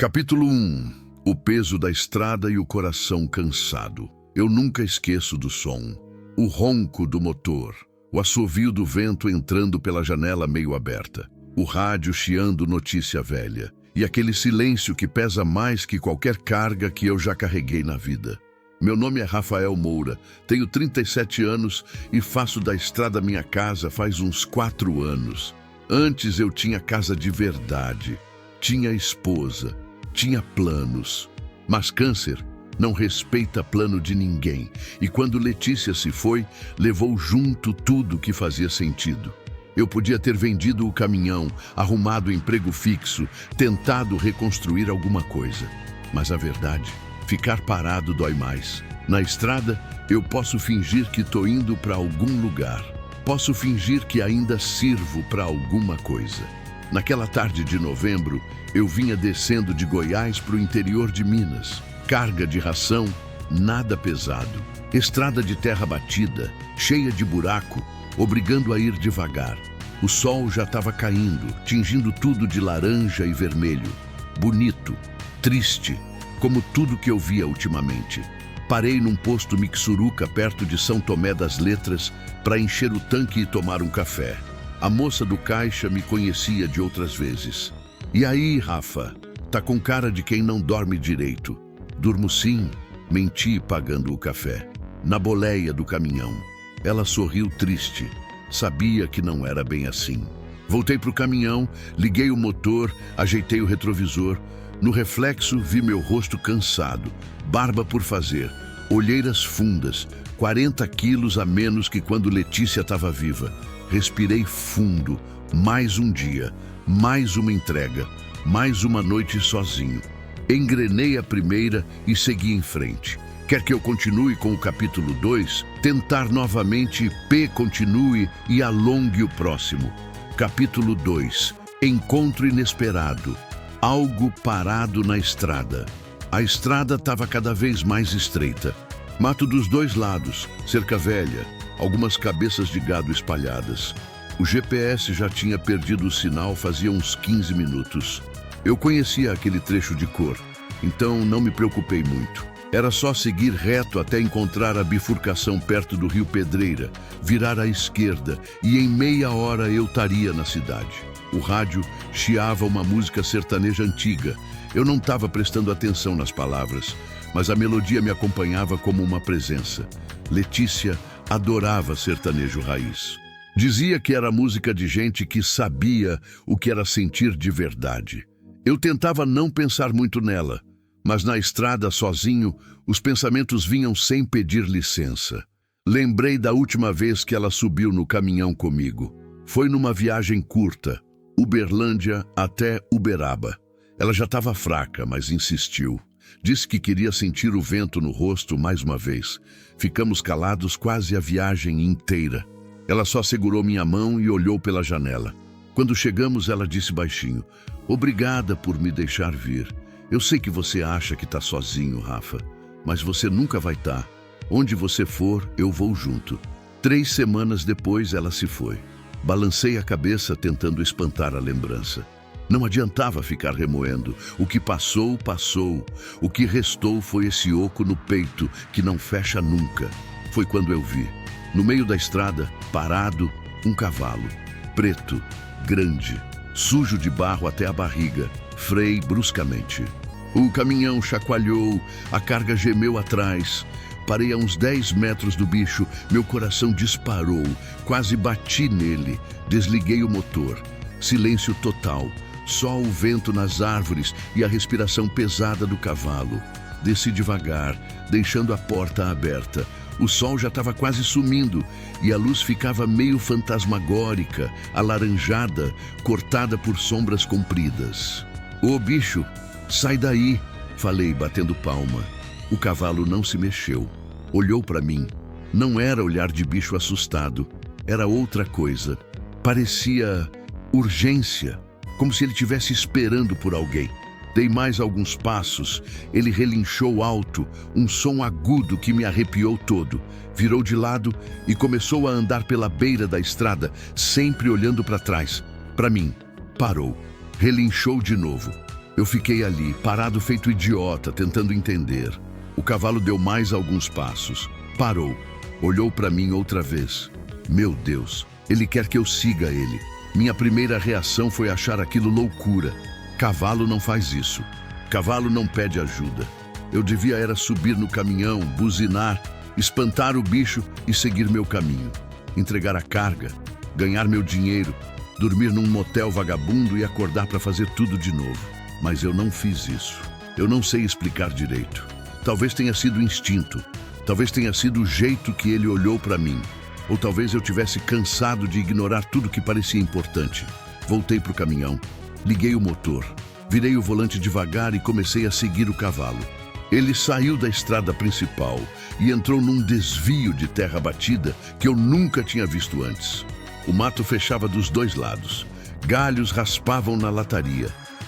Capítulo 1. O peso da estrada e o coração cansado. Eu nunca esqueço do som. O ronco do motor, o assovio do vento entrando pela janela meio aberta, o rádio chiando notícia velha e aquele silêncio que pesa mais que qualquer carga que eu já carreguei na vida. Meu nome é Rafael Moura, tenho 37 anos e faço da estrada minha casa faz uns 4 anos. Antes eu tinha casa de verdade, tinha esposa, tinha planos, mas câncer não respeita plano de ninguém. E quando Letícia se foi, levou junto tudo que fazia sentido. Eu podia ter vendido o caminhão, arrumado emprego fixo, tentado reconstruir alguma coisa. Mas a verdade, ficar parado dói mais. Na estrada, eu posso fingir que tô indo para algum lugar. Posso fingir que ainda sirvo para alguma coisa. Naquela tarde de novembro, eu vinha descendo de Goiás para o interior de Minas. Carga de ração, nada pesado. Estrada de terra batida, cheia de buraco, obrigando a ir devagar. O sol já estava caindo, tingindo tudo de laranja e vermelho. Bonito, triste, como tudo que eu via ultimamente. Parei num posto Mixuruca perto de São Tomé das Letras para encher o tanque e tomar um café. A moça do caixa me conhecia de outras vezes. E aí, Rafa? Tá com cara de quem não dorme direito. Durmo sim, menti pagando o café. Na boleia do caminhão. Ela sorriu triste. Sabia que não era bem assim. Voltei pro caminhão, liguei o motor, ajeitei o retrovisor. No reflexo, vi meu rosto cansado, barba por fazer, olheiras fundas, 40 quilos a menos que quando Letícia estava viva. Respirei fundo, mais um dia, mais uma entrega, mais uma noite sozinho. Engrenei a primeira e segui em frente. Quer que eu continue com o capítulo 2? Tentar novamente, P continue e alongue o próximo. Capítulo 2. Encontro inesperado. Algo parado na estrada. A estrada estava cada vez mais estreita. Mato dos dois lados, cerca velha, algumas cabeças de gado espalhadas. O GPS já tinha perdido o sinal fazia uns 15 minutos. Eu conhecia aquele trecho de cor, então não me preocupei muito. Era só seguir reto até encontrar a bifurcação perto do Rio Pedreira, virar à esquerda e em meia hora eu estaria na cidade. O rádio chiava uma música sertaneja antiga. Eu não estava prestando atenção nas palavras, mas a melodia me acompanhava como uma presença. Letícia adorava sertanejo raiz. Dizia que era música de gente que sabia o que era sentir de verdade. Eu tentava não pensar muito nela, mas na estrada, sozinho, os pensamentos vinham sem pedir licença. Lembrei da última vez que ela subiu no caminhão comigo. Foi numa viagem curta, Uberlândia até Uberaba. Ela já estava fraca, mas insistiu. Disse que queria sentir o vento no rosto mais uma vez. Ficamos calados quase a viagem inteira. Ela só segurou minha mão e olhou pela janela. Quando chegamos, ela disse baixinho: "Obrigada por me deixar vir. Eu sei que você acha que está sozinho, Rafa, mas você nunca vai estar. Onde você for, eu vou junto." 3 semanas depois, ela se foi. Balancei a cabeça tentando espantar a lembrança. Não adiantava ficar remoendo. O que passou, passou. O que restou foi esse oco no peito que não fecha nunca. Foi quando eu vi, no meio da estrada, parado, um cavalo. Preto, grande, sujo de barro até a barriga. Freiei bruscamente. O caminhão chacoalhou, a carga gemeu atrás. Parei a uns 10 metros do bicho, meu coração disparou, quase bati nele. Desliguei o motor. Silêncio total, só o vento nas árvores e a respiração pesada do cavalo. Desci devagar, deixando a porta aberta. O sol já estava quase sumindo e a luz ficava meio fantasmagórica, alaranjada, cortada por sombras compridas. "Ô bicho, sai daí", falei, batendo palma. O cavalo não se mexeu. Olhou para mim. Não era olhar de bicho assustado. Era outra coisa. Parecia urgência, como se ele estivesse esperando por alguém. Dei mais alguns passos. Ele relinchou alto, um som agudo que me arrepiou todo. Virou de lado e começou a andar pela beira da estrada, sempre olhando para trás. Para mim. Parou. Relinchou de novo. Eu fiquei ali, parado feito idiota, tentando entender. O cavalo deu mais alguns passos. Parou. Olhou para mim outra vez. Meu Deus, ele quer que eu siga ele. Minha primeira reação foi achar aquilo loucura. Cavalo não faz isso. Cavalo não pede ajuda. Eu devia era subir no caminhão, buzinar, espantar o bicho e seguir meu caminho. Entregar a carga, ganhar meu dinheiro, dormir num motel vagabundo e acordar para fazer tudo de novo. Mas eu não fiz isso. Eu não sei explicar direito. Talvez tenha sido instinto. Talvez tenha sido o jeito que ele olhou para mim. Ou talvez eu tivesse cansado de ignorar tudo que parecia importante. Voltei para o caminhão, liguei o motor, virei o volante devagar e comecei a seguir o cavalo. Ele saiu da estrada principal e entrou num desvio de terra batida que eu nunca tinha visto antes. O mato fechava dos dois lados. Galhos raspavam na lataria.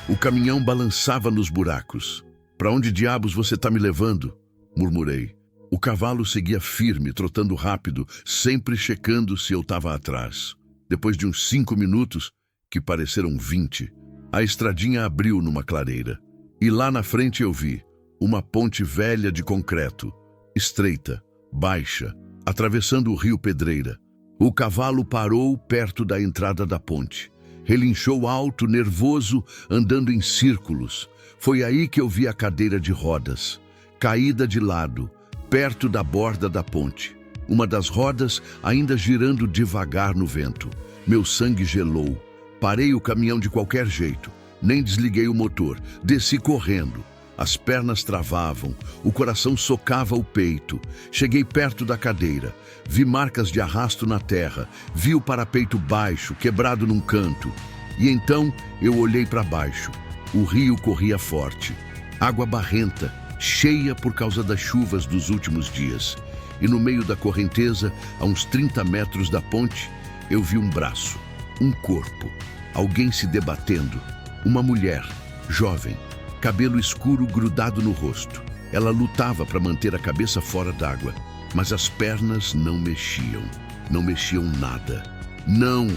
O caminhão balançava nos buracos. "Para onde diabos você está me levando?" murmurei. O cavalo seguia firme, trotando rápido, sempre checando se eu estava atrás. Depois de uns 5 minutos, que pareceram 20, a estradinha abriu numa clareira. E lá na frente eu vi uma ponte velha de concreto, estreita, baixa, atravessando o rio Pedreira. O cavalo parou perto da entrada da ponte. Relinchou alto, nervoso, andando em círculos. Foi aí que eu vi a cadeira de rodas, caída de lado, perto da borda da ponte. Uma das rodas ainda girando devagar no vento. Meu sangue gelou. Parei o caminhão de qualquer jeito. Nem desliguei o motor. Desci correndo. As pernas travavam. O coração socava o peito. Cheguei perto da cadeira. Vi marcas de arrasto na terra. Vi o parapeito baixo, quebrado num canto. E então eu olhei para baixo. O rio corria forte. Água barrenta, cheia por causa das chuvas dos últimos dias. E no meio da correnteza, a uns 30 metros da ponte, eu vi um braço, um corpo, alguém se debatendo. Uma mulher, jovem, cabelo escuro grudado no rosto. Ela lutava para manter a cabeça fora d'água, mas as pernas não mexiam. Não mexiam nada. "Não!"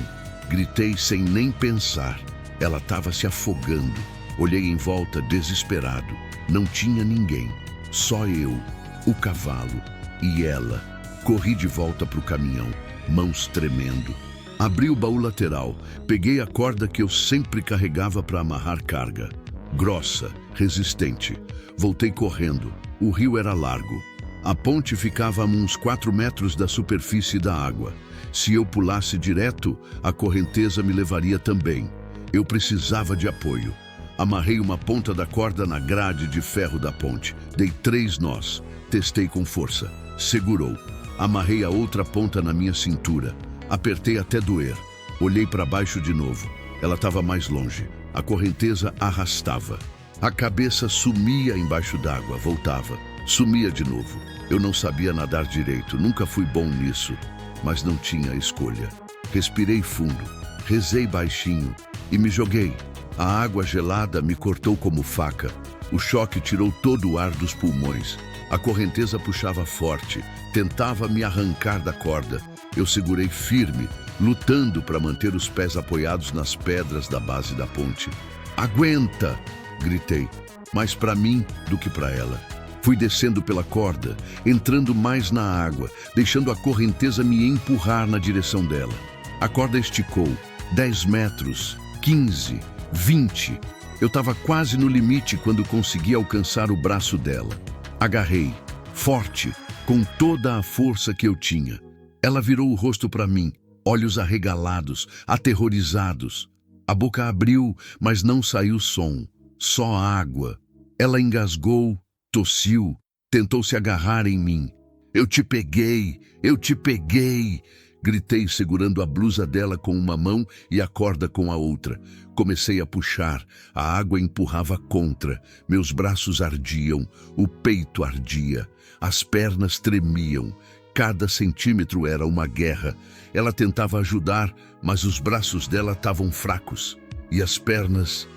gritei sem nem pensar. Ela estava se afogando. Olhei em volta, desesperado. Não tinha ninguém. Só eu, o cavalo e ela. Corri de volta para o caminhão, mãos tremendo. Abri o baú lateral, peguei a corda que eu sempre carregava para amarrar carga. Grossa, resistente. Voltei correndo. O rio era largo. A ponte ficava a uns 4 metros da superfície da água. Se eu pulasse direto, a correnteza me levaria também. Eu precisava de apoio. Amarrei uma ponta da corda na grade de ferro da ponte. Dei 3 nós. Testei com força. Segurou. Amarrei a outra ponta na minha cintura. Apertei até doer. Olhei para baixo de novo. Ela estava mais longe. A correnteza arrastava. A cabeça sumia embaixo d'água, voltava. Sumia de novo. Eu não sabia nadar direito, nunca fui bom nisso, mas não tinha escolha. Respirei fundo, rezei baixinho e me joguei. A água gelada me cortou como faca. O choque tirou todo o ar dos pulmões. A correnteza puxava forte, tentava me arrancar da corda. Eu segurei firme, lutando para manter os pés apoiados nas pedras da base da ponte. "Aguenta!" gritei, mais para mim do que para ela. Fui descendo pela corda, entrando mais na água, deixando a correnteza me empurrar na direção dela. A corda esticou, 10 metros, 15, 20. Eu estava quase no limite quando consegui alcançar o braço dela. Agarrei, forte, com toda a força que eu tinha. Ela virou o rosto para mim, olhos arregalados, aterrorizados. A boca abriu, mas não saiu som, só água. Ela engasgou, tossiu, tentou se agarrar em mim. Eu te peguei! Eu te peguei!" Gritei segurando a blusa dela com uma mão e a corda com a outra. Comecei a puxar, a água empurrava contra, meus braços ardiam, o peito ardia, as pernas tremiam. Cada centímetro era uma guerra. Ela tentava ajudar, mas os braços dela estavam fracos. E as pernas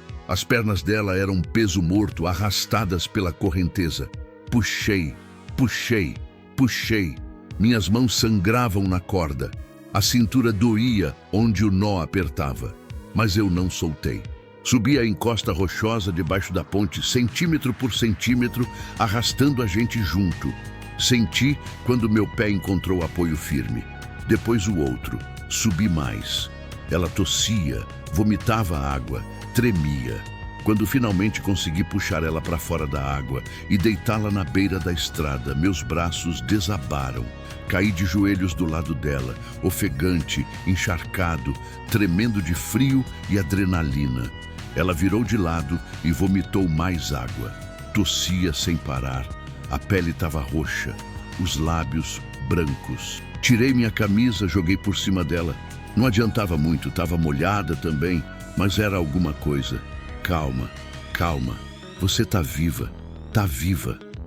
dela eram peso morto, arrastadas pela correnteza. Puxei, puxei, puxei. Minhas mãos sangravam na corda. A cintura doía onde o nó apertava. Mas eu não soltei. Subi a encosta rochosa debaixo da ponte, centímetro por centímetro, arrastando a gente junto. Senti quando meu pé encontrou apoio firme. Depois o outro. Subi mais. Ela tossia, vomitava água, tremia. Quando finalmente consegui puxar ela para fora da água e deitá-la na beira da estrada, meus braços desabaram. Caí de joelhos do lado dela, ofegante, encharcado, tremendo de frio e adrenalina. Ela virou de lado e vomitou mais água. Tossia sem parar. A pele estava roxa, os lábios brancos. Tirei minha camisa, joguei por cima dela. Não adiantava muito, estava molhada também, mas era alguma coisa. Calma, calma, você tá viva,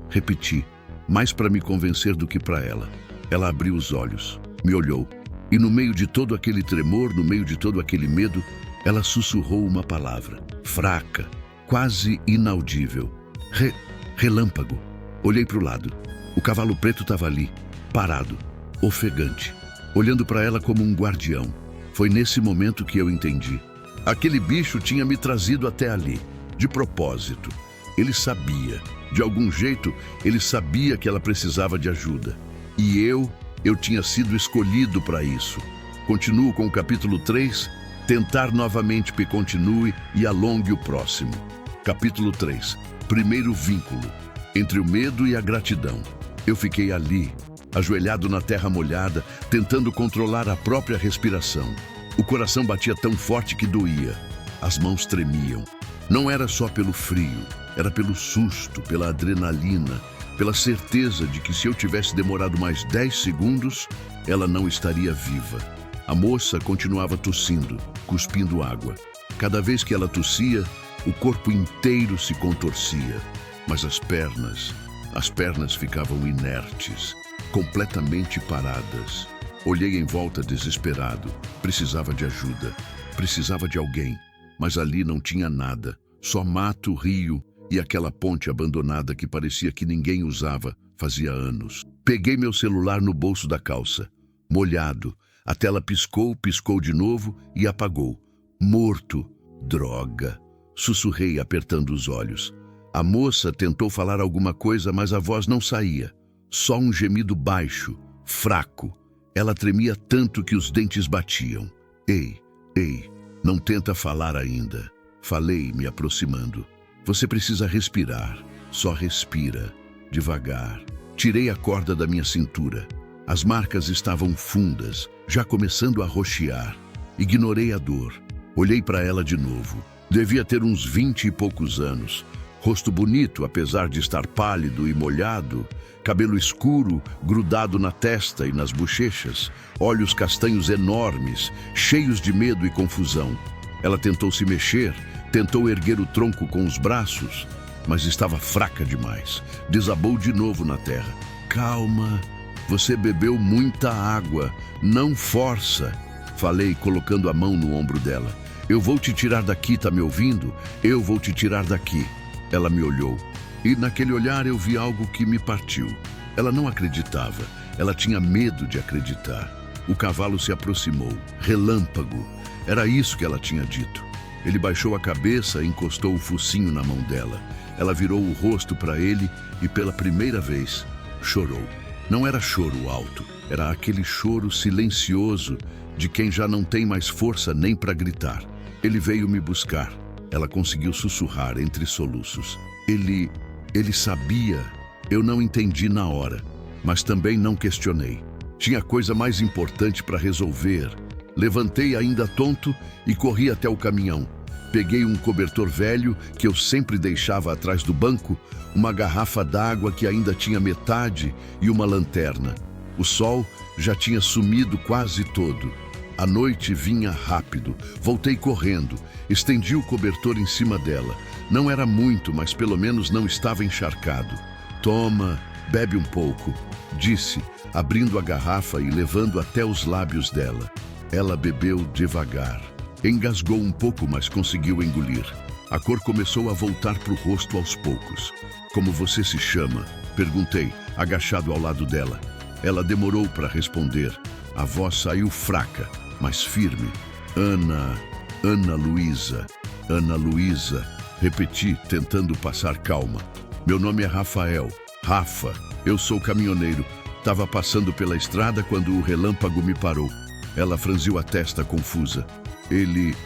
repeti, mais para me convencer do que para ela. Ela abriu os olhos, me olhou, e no meio de todo aquele tremor, no meio de todo aquele medo, ela sussurrou uma palavra, fraca, quase inaudível. Relâmpago. Olhei para o lado. O cavalo preto estava ali, parado, ofegante, olhando para ela como um guardião. Foi nesse momento que eu entendi. Aquele bicho tinha me trazido até ali, de propósito. Ele sabia, de algum jeito, ele sabia que ela precisava de ajuda. E eu tinha sido escolhido para isso. Continuo com o capítulo 3, tentar novamente que continue e alongue o próximo. Capítulo 3, primeiro vínculo, entre o medo e a gratidão. Eu fiquei ali, ajoelhado na terra molhada, tentando controlar a própria respiração. O coração batia tão forte que doía. As mãos tremiam. Não era só pelo frio, era pelo susto, pela adrenalina, pela certeza de que se eu tivesse demorado mais 10 segundos, ela não estaria viva. A moça continuava tossindo, cuspindo água. Cada vez que ela tossia, o corpo inteiro se contorcia. Mas as pernas ficavam inertes, completamente paradas. Olhei em volta desesperado. Precisava de ajuda. Precisava de alguém. Mas ali não tinha nada. Só mato, rio e aquela ponte abandonada que parecia que ninguém usava fazia anos. Peguei meu celular no bolso da calça. Molhado. A tela piscou, piscou de novo e apagou. Morto. Droga. Sussurrei apertando os olhos. A moça tentou falar alguma coisa, mas a voz não saía. Só um gemido baixo, fraco. Ela tremia tanto que os dentes batiam. Ei, não tenta falar ainda. Falei, me aproximando. Você precisa respirar. Só respira. Devagar. Tirei a corda da minha cintura. As marcas estavam fundas, já começando a roxear. Ignorei a dor. Olhei para ela de novo. Devia ter uns 20 e poucos anos. Rosto bonito, apesar de estar pálido e molhado. Cabelo escuro, grudado na testa e nas bochechas. Olhos castanhos enormes, cheios de medo e confusão. Ela tentou se mexer, tentou erguer o tronco com os braços, mas estava fraca demais. Desabou de novo na terra. Calma, você bebeu muita água, não força. Falei, colocando a mão no ombro dela. Eu vou te tirar daqui, tá me ouvindo? Eu vou te tirar daqui. Ela me olhou. E naquele olhar eu vi algo que me partiu. Ela não acreditava. Ela tinha medo de acreditar. O cavalo se aproximou. Relâmpago. Era isso que ela tinha dito. Ele baixou a cabeça e encostou o focinho na mão dela. Ela virou o rosto para ele e pela primeira vez chorou. Não era choro alto. Era aquele choro silencioso de quem já não tem mais força nem para gritar. Ele veio me buscar. Ela conseguiu sussurrar entre soluços. Ele sabia. Eu não entendi na hora, mas também não questionei. Tinha coisa mais importante para resolver. Levantei ainda tonto e corri até o caminhão. Peguei um cobertor velho que eu sempre deixava atrás do banco, uma garrafa d'água que ainda tinha metade e uma lanterna. O sol já tinha sumido quase todo. A noite vinha rápido. Voltei correndo. Estendi o cobertor em cima dela. Não era muito, mas pelo menos não estava encharcado. Toma, bebe um pouco, disse, abrindo a garrafa e levando até os lábios dela. Ela bebeu devagar. Engasgou um pouco, mas conseguiu engolir. A cor começou a voltar para o rosto aos poucos. Como você se chama? Perguntei, agachado ao lado dela. Ela demorou para responder. A voz saiu fraca, mas firme. Ana Luísa. Ana Luísa, repeti, tentando passar calma. Meu nome é Rafael. Rafa, eu sou caminhoneiro. Tava passando pela estrada quando o relâmpago me parou. Ela franziu a testa confusa. Ele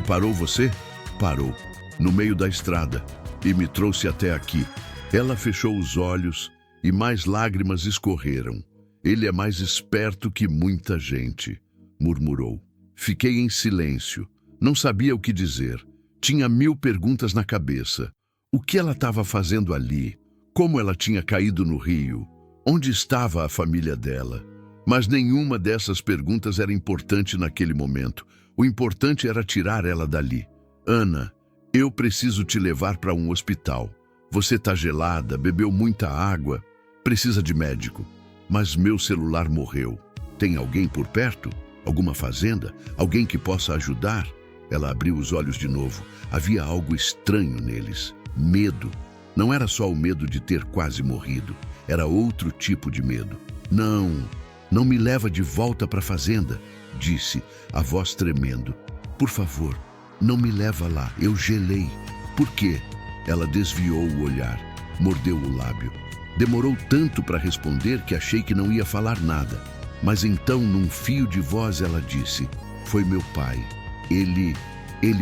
parou você? Parou, no meio da estrada, e me trouxe até aqui. Ela fechou os olhos e mais lágrimas escorreram. Ele é mais esperto que muita gente, murmurou. Fiquei em silêncio. Não sabia o que dizer. Tinha 1000 perguntas na cabeça. O que ela estava fazendo ali? Como ela tinha caído no rio? Onde estava a família dela? Mas nenhuma dessas perguntas era importante naquele momento. O importante era tirar ela dali. Ana, eu preciso te levar para um hospital. Você está gelada, bebeu muita água, precisa de médico. Mas meu celular morreu. Tem alguém por perto? Alguma fazenda? Alguém que possa ajudar? Ela abriu os olhos de novo. Havia algo estranho neles. Medo. Não era só o medo de ter quase morrido. Era outro tipo de medo. Não me leva de volta para a fazenda, disse, a voz tremendo. Por favor, não me leva lá, eu gelei. Por quê? Ela desviou o olhar, mordeu o lábio. Demorou tanto para responder que achei que não ia falar nada. Mas então, num fio de voz, ela disse, foi meu pai. Ele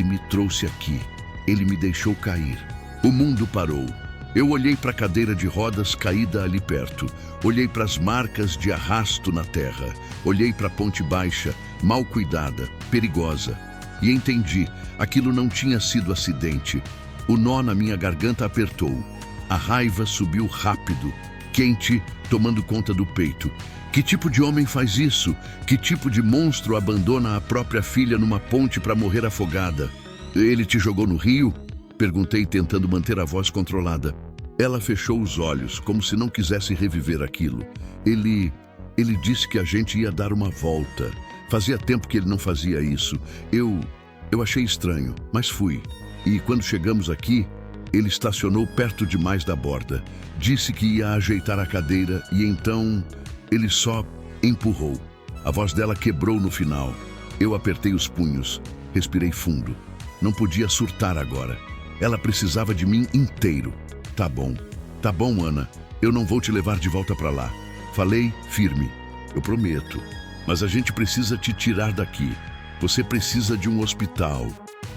me trouxe aqui. Ele me deixou cair. O mundo parou. Eu olhei para a cadeira de rodas caída ali perto. Olhei para as marcas de arrasto na terra. Olhei para a ponte baixa, mal cuidada, perigosa. E entendi, aquilo não tinha sido acidente. O nó na minha garganta apertou. A raiva subiu rápido, quente, tomando conta do peito. Que tipo de homem faz isso? Que tipo de monstro abandona a própria filha numa ponte para morrer afogada? Ele te jogou no rio? Perguntei, tentando manter a voz controlada. Ela fechou os olhos, como se não quisesse reviver aquilo. Ele disse que a gente ia dar uma volta. Fazia tempo que ele não fazia isso. Eu achei estranho, mas fui. E quando chegamos aqui, ele estacionou perto demais da borda. Disse que ia ajeitar a cadeira e então ele só empurrou. A voz dela quebrou no final. Eu apertei os punhos, respirei fundo. Não podia surtar agora. Ela precisava de mim inteiro. Tá bom, Ana. Eu não vou te levar de volta para lá. Falei firme. Eu prometo. Mas a gente precisa te tirar daqui. Você precisa de um hospital.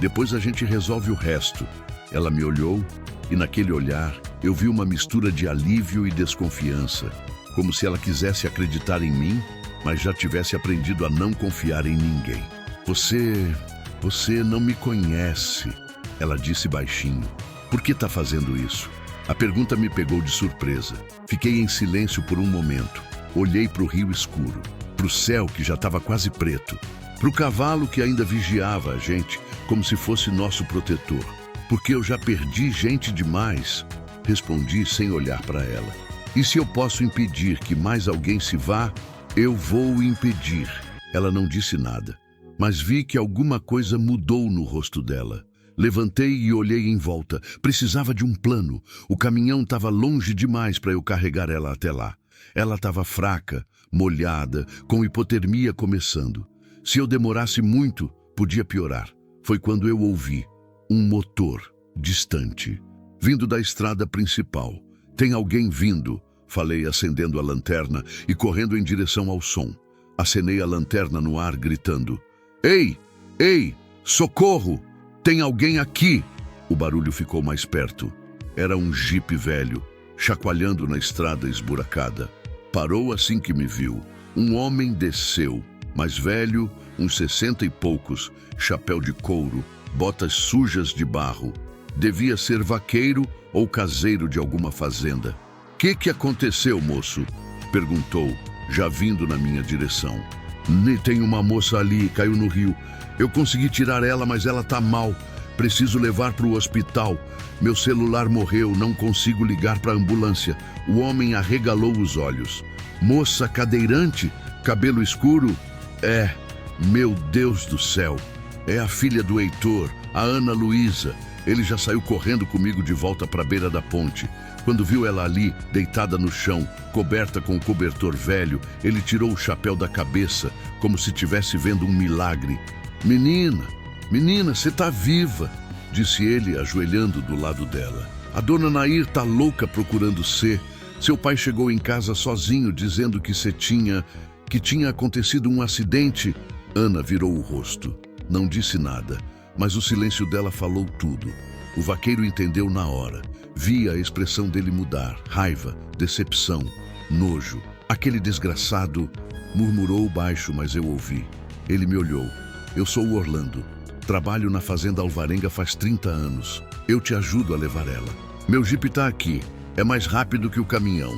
Depois a gente resolve o resto. Ela me olhou e naquele olhar eu vi uma mistura de alívio e desconfiança. Como se ela quisesse acreditar em mim, mas já tivesse aprendido a não confiar em ninguém. Você não me conhece, ela disse baixinho. Por que está fazendo isso? A pergunta me pegou de surpresa. Fiquei em silêncio por um momento. Olhei para o rio escuro, para o céu que já estava quase preto, para o cavalo que ainda vigiava a gente, como se fosse nosso protetor. Porque eu já perdi gente demais, respondi sem olhar para ela. E se eu posso impedir que mais alguém se vá, eu vou impedir. Ela não disse nada, mas vi que alguma coisa mudou no rosto dela. Levantei e olhei em volta. Precisava de um plano. O caminhão estava longe demais para eu carregar ela até lá. Ela estava fraca, molhada, com hipotermia começando. Se eu demorasse muito, podia piorar. Foi quando eu ouvi um motor distante, vindo da estrada principal. Tem alguém vindo, falei acendendo a lanterna e correndo em direção ao som. Acenei a lanterna no ar, gritando: Ei! Socorro! Tem alguém aqui! O barulho ficou mais perto. Era um jipe velho, chacoalhando na estrada esburacada. Parou assim que me viu. Um homem desceu, mais velho, uns 60 e poucos, chapéu de couro, botas sujas de barro. Devia ser vaqueiro ou caseiro de alguma fazenda. Que aconteceu, moço? Perguntou, já vindo na minha direção. Tem uma moça ali, caiu no rio. Eu consegui tirar ela, mas ela tá mal. Preciso levar para o hospital. Meu celular morreu, não consigo ligar para a ambulância. O homem arregalou os olhos. Moça cadeirante, cabelo escuro? É, meu Deus do céu. É a filha do Heitor, a Ana Luísa. Ele já saiu correndo comigo de volta para a beira da ponte. Quando viu ela ali, deitada no chão, coberta com um cobertor velho, ele tirou o chapéu da cabeça, como se estivesse vendo um milagre. Menina, você tá viva. disse ele, ajoelhando do lado dela. A dona Nair tá louca procurando C. Seu pai chegou em casa sozinho, dizendo que tinha acontecido um acidente. Ana virou o rosto. Não disse nada, mas o silêncio dela falou tudo. O vaqueiro entendeu na hora. Via a expressão dele mudar. Raiva, decepção, nojo. Aquele desgraçado, murmurou baixo, mas eu ouvi. Ele me olhou. Eu sou o Orlando. Trabalho na fazenda Alvarenga faz 30 anos. Eu te ajudo a levar ela. Meu jipe tá aqui. É mais rápido que o caminhão.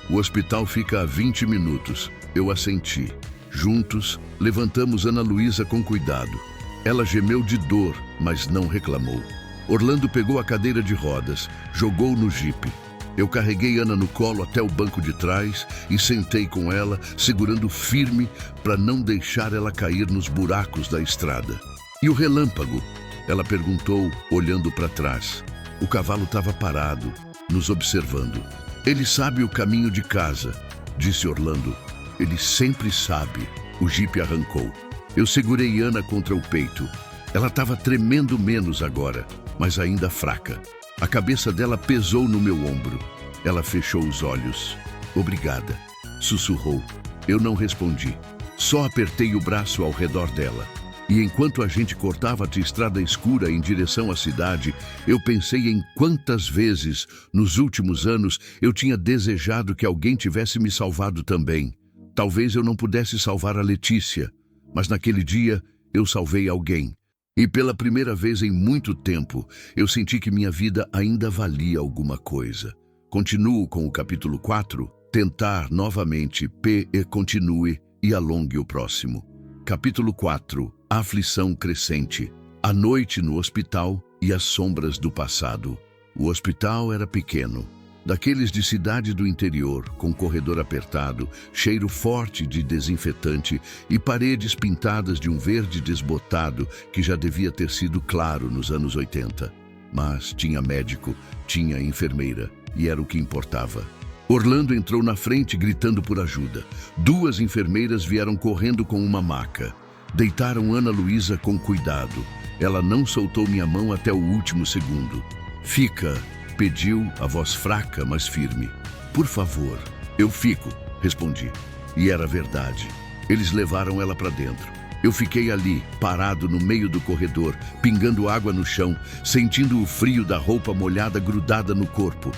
O hospital fica a 20 minutos. Eu assenti. Juntos, levantamos Ana Luísa com cuidado. Ela gemeu de dor, mas não reclamou. Orlando pegou a cadeira de rodas, jogou no jipe. Eu carreguei Ana no colo até o banco de trás e sentei com ela, segurando firme para não deixar ela cair nos buracos da estrada. E o relâmpago? Ela perguntou, olhando para trás. O cavalo estava parado, nos observando. Ele sabe o caminho de casa, disse Orlando. Ele sempre sabe. O jipe arrancou. Eu segurei Ana contra o peito. Ela estava tremendo menos agora, mas ainda fraca. A cabeça dela pesou no meu ombro. Ela fechou os olhos. Obrigada, sussurrou. Eu não respondi. Só apertei o braço ao redor dela. E enquanto a gente cortava a estrada escura em direção à cidade, eu pensei em quantas vezes, nos últimos anos, eu tinha desejado que alguém tivesse me salvado também. Talvez eu não pudesse salvar a Letícia, mas naquele dia eu salvei alguém. E pela primeira vez em muito tempo, eu senti que minha vida ainda valia alguma coisa. Continuo com o capítulo 4, tentar novamente, continue e alongue o próximo. Capítulo 4, aflição crescente. A noite no hospital e as sombras do passado. O hospital era pequeno, daqueles de cidade do interior, com corredor apertado, cheiro forte de desinfetante e paredes pintadas de um verde desbotado que já devia ter sido claro nos anos 80. Mas tinha médico, tinha enfermeira, e era o que importava. Orlando entrou na frente gritando por ajuda. 2 enfermeiras vieram correndo com uma maca. Deitaram Ana Luísa com cuidado. Ela não soltou minha mão até o último segundo. Fica, pediu, a voz fraca, mas firme. Por favor. Eu fico, respondi. E era verdade. Eles levaram ela para dentro. Eu fiquei ali, parado no meio do corredor, pingando água no chão, sentindo o frio da roupa molhada grudada no corpo.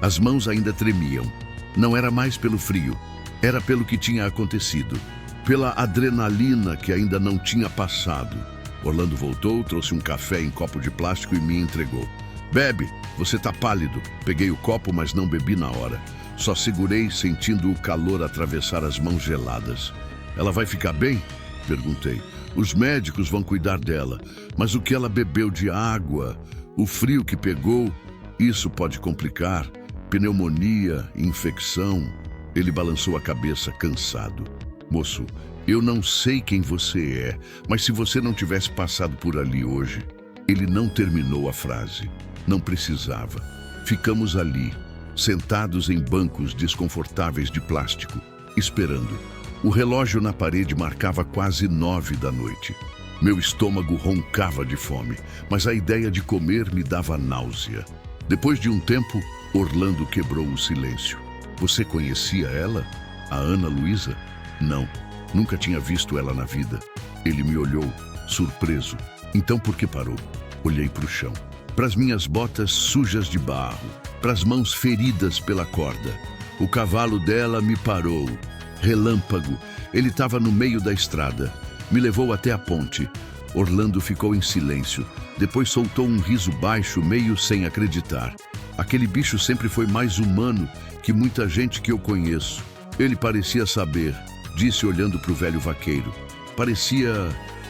As mãos ainda tremiam. Não era mais pelo frio, era pelo que tinha acontecido. Pela adrenalina que ainda não tinha passado. Orlando voltou, trouxe um café em copo de plástico e me entregou. Bebe, você tá pálido. Peguei o copo, mas não bebi na hora. Só segurei, sentindo o calor atravessar as mãos geladas. Ela vai ficar bem? Perguntei. Os médicos vão cuidar dela, mas o que ela bebeu de água, o frio que pegou, isso pode complicar. Pneumonia, infecção. Ele balançou a cabeça, cansado. Moço, eu não sei quem você é, mas se você não tivesse passado por ali hoje... Ele não terminou a frase. Não precisava. Ficamos ali, sentados em bancos desconfortáveis de plástico, esperando. O relógio na parede marcava quase 9 da noite. Meu estômago roncava de fome, mas a ideia de comer me dava náusea. Depois de um tempo, Orlando quebrou o silêncio. Você conhecia ela? A Ana Luísa? Não, nunca tinha visto ela na vida. Ele me olhou, surpreso. Então por que parou? Olhei para o chão. Para as minhas botas sujas de barro. Para as mãos feridas pela corda. O cavalo dela me parou. Relâmpago. Ele estava no meio da estrada. Me levou até a ponte. Orlando ficou em silêncio. Depois soltou um riso baixo, meio sem acreditar. Aquele bicho sempre foi mais humano que muita gente que eu conheço. Ele parecia saber, disse olhando para o velho vaqueiro. Parecia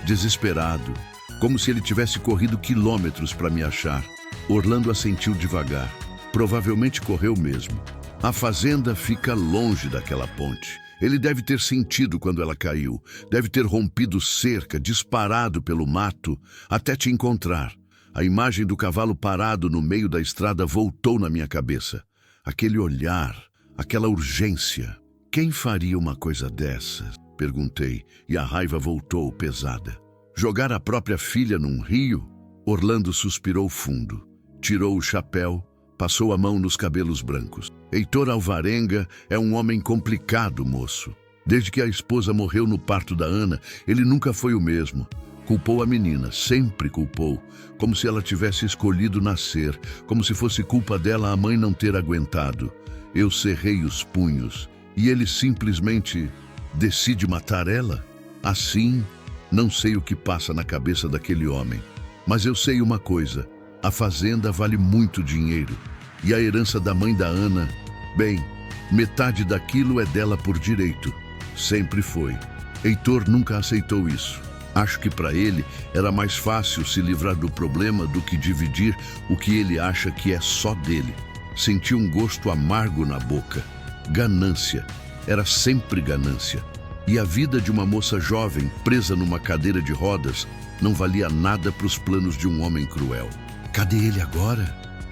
desesperado, como se ele tivesse corrido quilômetros para me achar. Orlando assentiu devagar. Provavelmente correu mesmo. A fazenda fica longe daquela ponte. Ele deve ter sentido quando ela caiu. Deve ter rompido cerca, disparado pelo mato, até te encontrar. A imagem do cavalo parado no meio da estrada voltou na minha cabeça. Aquele olhar, aquela urgência. Quem faria uma coisa dessas? Perguntei, e a raiva voltou pesada. Jogar a própria filha num rio? Orlando suspirou fundo, tirou o chapéu, passou a mão nos cabelos brancos. Heitor Alvarenga é um homem complicado, moço. Desde que a esposa morreu no parto da Ana, ele nunca foi o mesmo. Culpou a menina, sempre culpou, como se ela tivesse escolhido nascer, como se fosse culpa dela a mãe não ter aguentado. Eu cerrei os punhos e ele simplesmente decide matar ela? Assim, não sei o que passa na cabeça daquele homem. Mas eu sei uma coisa, a fazenda vale muito dinheiro. E a herança da mãe da Ana, bem, metade daquilo é dela por direito. Sempre foi. Heitor nunca aceitou isso. Acho que para ele era mais fácil se livrar do problema do que dividir o que ele acha que é só dele. Senti um gosto amargo na boca. Ganância. Era sempre ganância. E a vida de uma moça jovem, presa numa cadeira de rodas, não valia nada para os planos de um homem cruel. Cadê ele agora?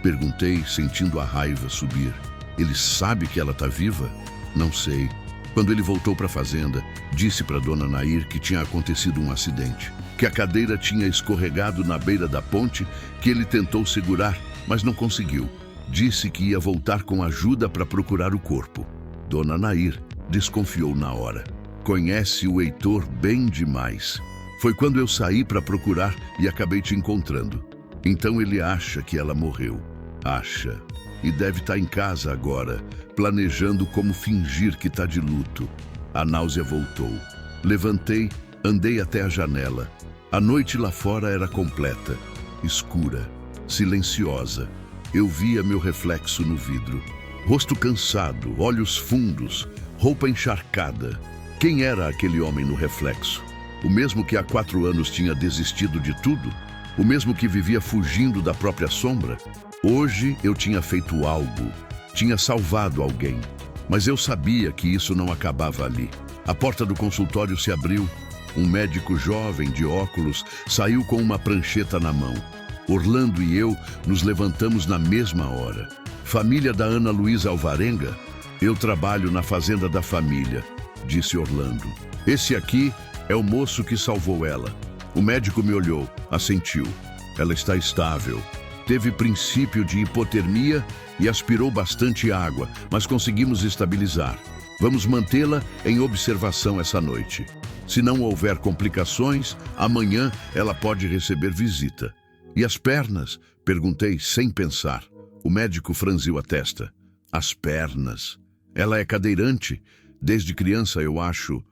Perguntei, sentindo a raiva subir. Ele sabe que ela está viva? Não sei. Quando ele voltou para a fazenda, disse para Dona Nair que tinha acontecido um acidente, que a cadeira tinha escorregado na beira da ponte, que ele tentou segurar, mas não conseguiu. Disse que ia voltar com ajuda para procurar o corpo. Dona Nair desconfiou na hora. Conhece o Heitor bem demais. Foi quando eu saí para procurar e acabei te encontrando. Então ele acha que ela morreu. Acha. E deve estar em casa agora, planejando como fingir que está de luto. A náusea voltou. Levantei, andei até a janela. A noite lá fora era completa, escura, silenciosa. Eu via meu reflexo no vidro. Rosto cansado, olhos fundos, roupa encharcada. Quem era aquele homem no reflexo? O mesmo que há 4 anos tinha desistido de tudo? O mesmo que vivia fugindo da própria sombra? Hoje eu tinha feito algo, tinha salvado alguém. Mas eu sabia que isso não acabava ali. A porta do consultório se abriu. Um médico jovem de óculos saiu com uma prancheta na mão. Orlando e eu nos levantamos na mesma hora. Família da Ana Luísa Alvarenga? Eu trabalho na fazenda da família, disse Orlando. Esse aqui é o moço que salvou ela. O médico me olhou, assentiu. Ela está estável. Teve princípio de hipotermia e aspirou bastante água, mas conseguimos estabilizar. Vamos mantê-la em observação essa noite. Se não houver complicações, amanhã ela pode receber visita. E as pernas? Perguntei sem pensar. O médico franziu a testa. As pernas. Ela é cadeirante? Desde criança, eu acho.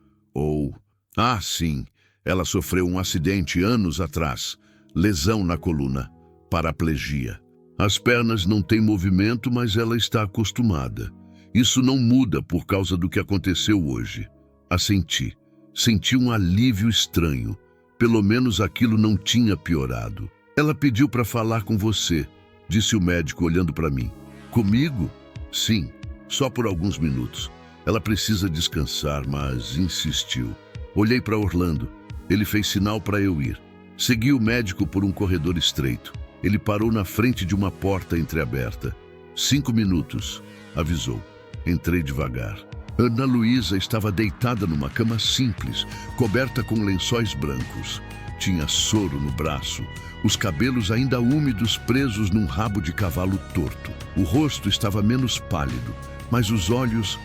Ah, sim. Ela sofreu um acidente anos atrás. Lesão na coluna. Paraplegia. As pernas não têm movimento, mas ela está acostumada. Isso não muda por causa do que aconteceu hoje. Assenti. Senti um alívio estranho. Pelo menos aquilo não tinha piorado. Ela pediu para falar com você, disse o médico olhando para mim. Comigo? Sim, só por alguns minutos. Ela precisa descansar, mas insistiu. Olhei para Orlando. Ele fez sinal para eu ir. Segui o médico por um corredor estreito. Ele parou na frente de uma porta entreaberta. 5 minutos, avisou. Entrei devagar. Ana Luísa estava deitada numa cama simples, coberta com lençóis brancos. Tinha soro no braço, os cabelos ainda úmidos presos num rabo de cavalo torto. O rosto estava menos pálido, mas os olhos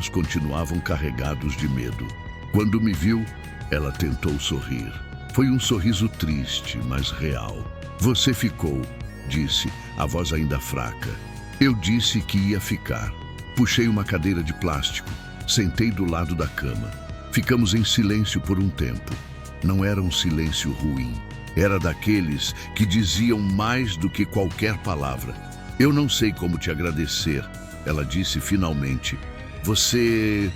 continuavam carregados de medo. Quando me viu, ela tentou sorrir. Foi um sorriso triste, mas real. Você ficou, disse, a voz ainda fraca. Eu disse que ia ficar. Puxei uma cadeira de plástico, sentei do lado da cama. Ficamos em silêncio por um tempo. Não era um silêncio ruim. Era daqueles que diziam mais do que qualquer palavra. Eu não sei como te agradecer, ela disse finalmente. Você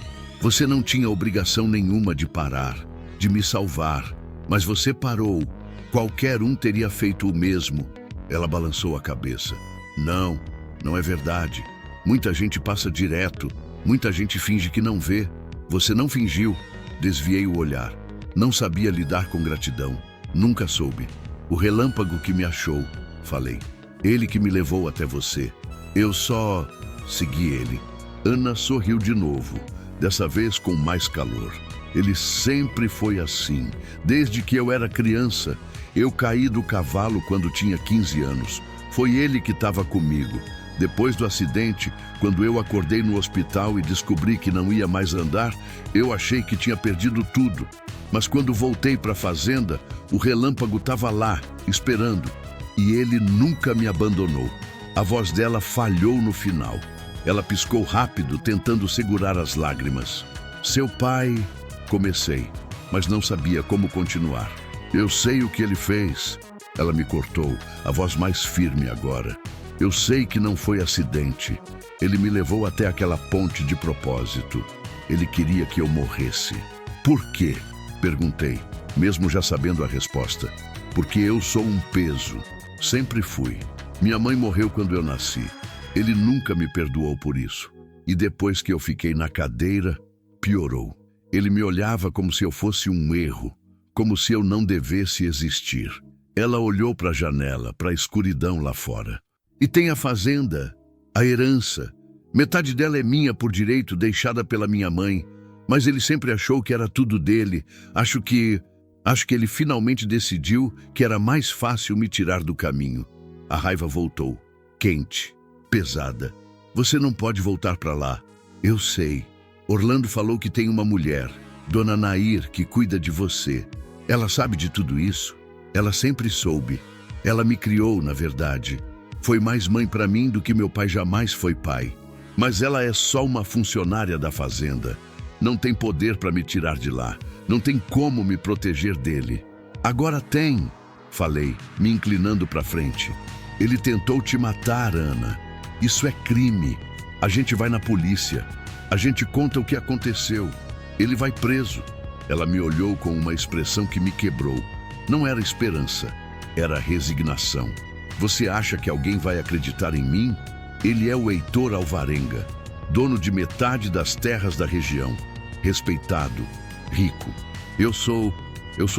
não tinha obrigação nenhuma de parar, de me salvar. Mas você parou. Qualquer um teria feito o mesmo. Ela balançou a cabeça. Não é verdade. Muita gente passa direto. Muita gente finge que não vê. Você não fingiu. Desviei o olhar. Não sabia lidar com gratidão. Nunca soube. O relâmpago que me achou, falei. Ele que me levou até você. Eu só segui ele. Ana sorriu de novo, dessa vez com mais calor. Ele sempre foi assim, desde que eu era criança. Eu caí do cavalo quando tinha 15 anos. Foi ele que estava comigo. Depois do acidente, quando eu acordei no hospital e descobri que não ia mais andar, eu achei que tinha perdido tudo. Mas quando voltei para a fazenda, o relâmpago estava lá, esperando. E ele nunca me abandonou. A voz dela falhou no final. Ela piscou rápido, tentando segurar as lágrimas. Seu pai... Comecei, mas não sabia como continuar. Eu sei o que ele fez. Ela me cortou, a voz mais firme agora. Eu sei que não foi acidente. Ele me levou até aquela ponte de propósito. Ele queria que eu morresse. Por quê? Perguntei, mesmo já sabendo a resposta. Porque eu sou um peso. Sempre fui. Minha mãe morreu quando eu nasci. Ele nunca me perdoou por isso. E depois que eu fiquei na cadeira, piorou. Ele me olhava como se eu fosse um erro, como se eu não devesse existir. Ela olhou para a janela, para a escuridão lá fora. E tem a fazenda, a herança. Metade dela é minha por direito, deixada pela minha mãe. Mas ele sempre achou que era tudo dele. Acho que ele finalmente decidiu que era mais fácil me tirar do caminho. A raiva voltou, quente, pesada. Você não pode voltar para lá. Eu sei. Orlando falou que tem uma mulher, Dona Nair, que cuida de você. Ela sabe de tudo isso. Ela sempre soube. Ela me criou, na verdade. Foi mais mãe para mim do que meu pai jamais foi pai. Mas ela é só uma funcionária da fazenda. Não tem poder para me tirar de lá. Não tem como me proteger dele. Agora tem, falei, me inclinando para frente. Ele tentou te matar, Ana. Isso é crime. A gente vai na polícia. A gente conta o que aconteceu. Ele vai preso. Ela me olhou com uma expressão que me quebrou. Não era esperança, era resignação. Você acha que alguém vai acreditar em mim? Ele é o Heitor Alvarenga, dono de metade das terras da região, respeitado, rico. Eu sou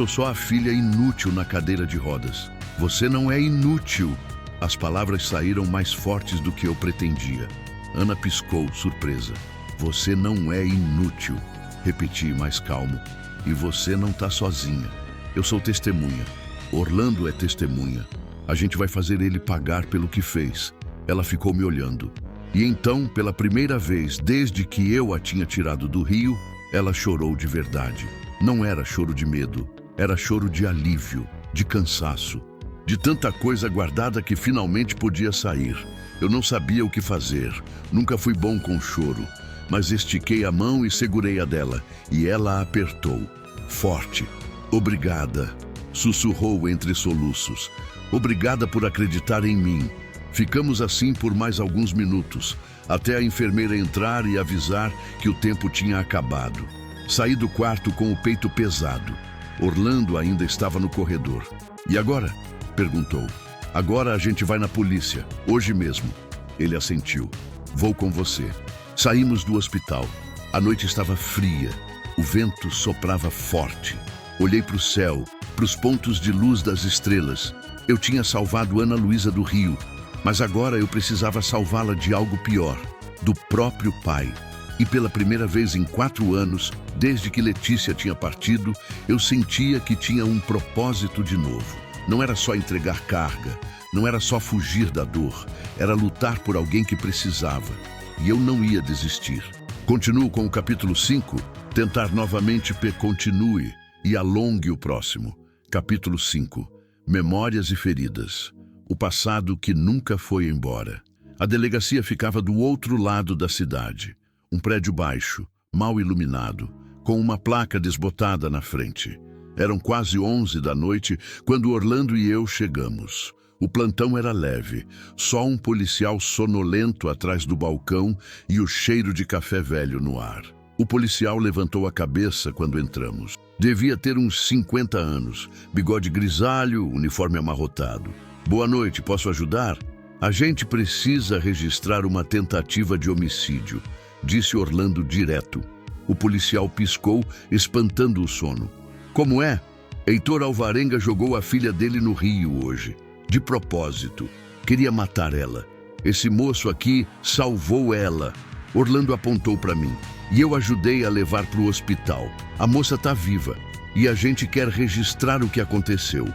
só a filha inútil na cadeira de rodas. Você não é inútil. As palavras saíram mais fortes do que eu pretendia. Ana piscou, surpresa. Você não é inútil, repeti mais calmo. E você não está sozinha. Eu sou testemunha. Orlando é testemunha. A gente vai fazer ele pagar pelo que fez. Ela ficou me olhando. E então, pela primeira vez desde que eu a tinha tirado do rio, ela chorou de verdade. Não era choro de medo, era choro de alívio, de cansaço, de tanta coisa guardada que finalmente podia sair. Eu não sabia o que fazer, nunca fui bom com choro. Mas estiquei a mão e segurei a dela, e ela a apertou. Forte. Obrigada, sussurrou entre soluços. Obrigada por acreditar em mim. Ficamos assim por mais alguns minutos, até a enfermeira entrar e avisar que o tempo tinha acabado. Saí do quarto com o peito pesado. Orlando ainda estava no corredor. E agora? Perguntou. Agora a gente vai na polícia, hoje mesmo. Ele assentiu. Vou com você. Saímos do hospital. A noite estava fria. O vento soprava forte. Olhei para o céu, para os pontos de luz das estrelas. Eu tinha salvado Ana Luísa do rio, mas agora eu precisava salvá-la de algo pior, do próprio pai. E pela primeira vez em 4 anos, desde que Letícia tinha partido, eu sentia que tinha um propósito de novo. Não era só entregar carga, não era só fugir da dor, era lutar por alguém que precisava. E eu não ia desistir. Continuo com o capítulo 5, tentar novamente continue e alongue o próximo. Capítulo 5, Memórias e Feridas. O passado que nunca foi embora. A delegacia ficava do outro lado da cidade. Um prédio baixo, mal iluminado, com uma placa desbotada na frente. Eram quase 11 da noite quando Orlando e eu chegamos. O plantão era leve, só um policial sonolento atrás do balcão e o cheiro de café velho no ar. O policial levantou a cabeça quando entramos. Devia ter uns 50 anos, bigode grisalho, uniforme amarrotado. Boa noite, posso ajudar? A gente precisa registrar uma tentativa de homicídio, disse Orlando direto. O policial piscou, espantando o sono. Como é? Heitor Alvarenga jogou a filha dele no rio hoje. De propósito. Queria matar ela. Esse moço aqui salvou ela. Orlando apontou para mim. E eu ajudei a levar para o hospital. A moça está viva. E a gente quer registrar o que aconteceu.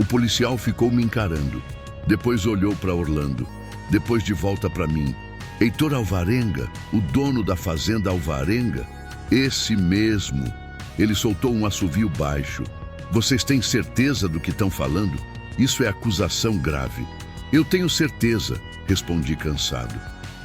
O policial ficou me encarando. Depois olhou para Orlando. Depois de volta para mim. Heitor Alvarenga, o dono da fazenda Alvarenga? Esse mesmo. Ele soltou um assovio baixo. Vocês têm certeza do que estão falando? Isso é acusação grave. Eu tenho certeza, respondi cansado.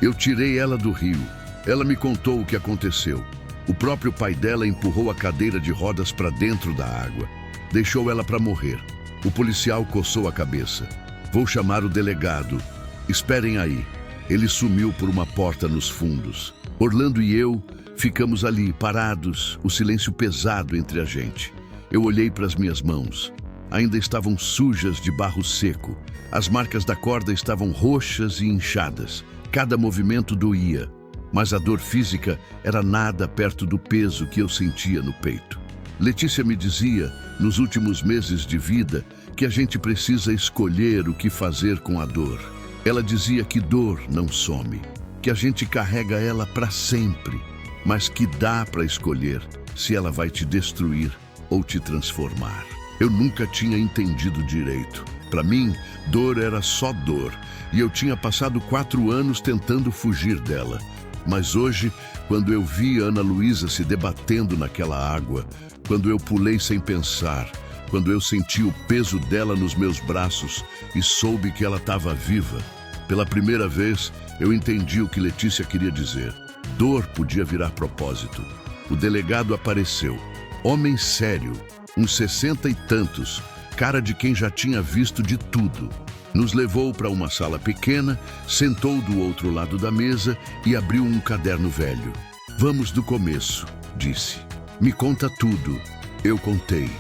Eu tirei ela do rio. Ela me contou o que aconteceu. O próprio pai dela empurrou a cadeira de rodas para dentro da água. Deixou ela para morrer. O policial coçou a cabeça. Vou chamar o delegado. Esperem aí. Ele sumiu por uma porta nos fundos. Orlando e eu ficamos ali, parados, o silêncio pesado entre a gente. Eu olhei para as minhas mãos. Ainda estavam sujas de barro seco. As marcas da corda estavam roxas e inchadas. Cada movimento doía, mas a dor física era nada perto do peso que eu sentia no peito. Letícia me dizia, nos últimos meses de vida, que a gente precisa escolher o que fazer com a dor. Ela dizia que dor não some, que a gente carrega ela para sempre, mas que dá para escolher se ela vai te destruir ou te transformar. Eu nunca tinha entendido direito. Para mim, dor era só dor, e eu tinha passado 4 anos tentando fugir dela. Mas hoje, quando eu vi Ana Luísa se debatendo naquela água, quando eu pulei sem pensar, quando eu senti o peso dela nos meus braços e soube que ela estava viva, pela primeira vez eu entendi o que Letícia queria dizer. Dor podia virar propósito. O delegado apareceu. Homem sério, uns 60 e tantos, cara de quem já tinha visto de tudo. Nos levou para uma sala pequena, sentou do outro lado da mesa e abriu um caderno velho. Vamos do começo, disse. Me conta tudo. Eu contei.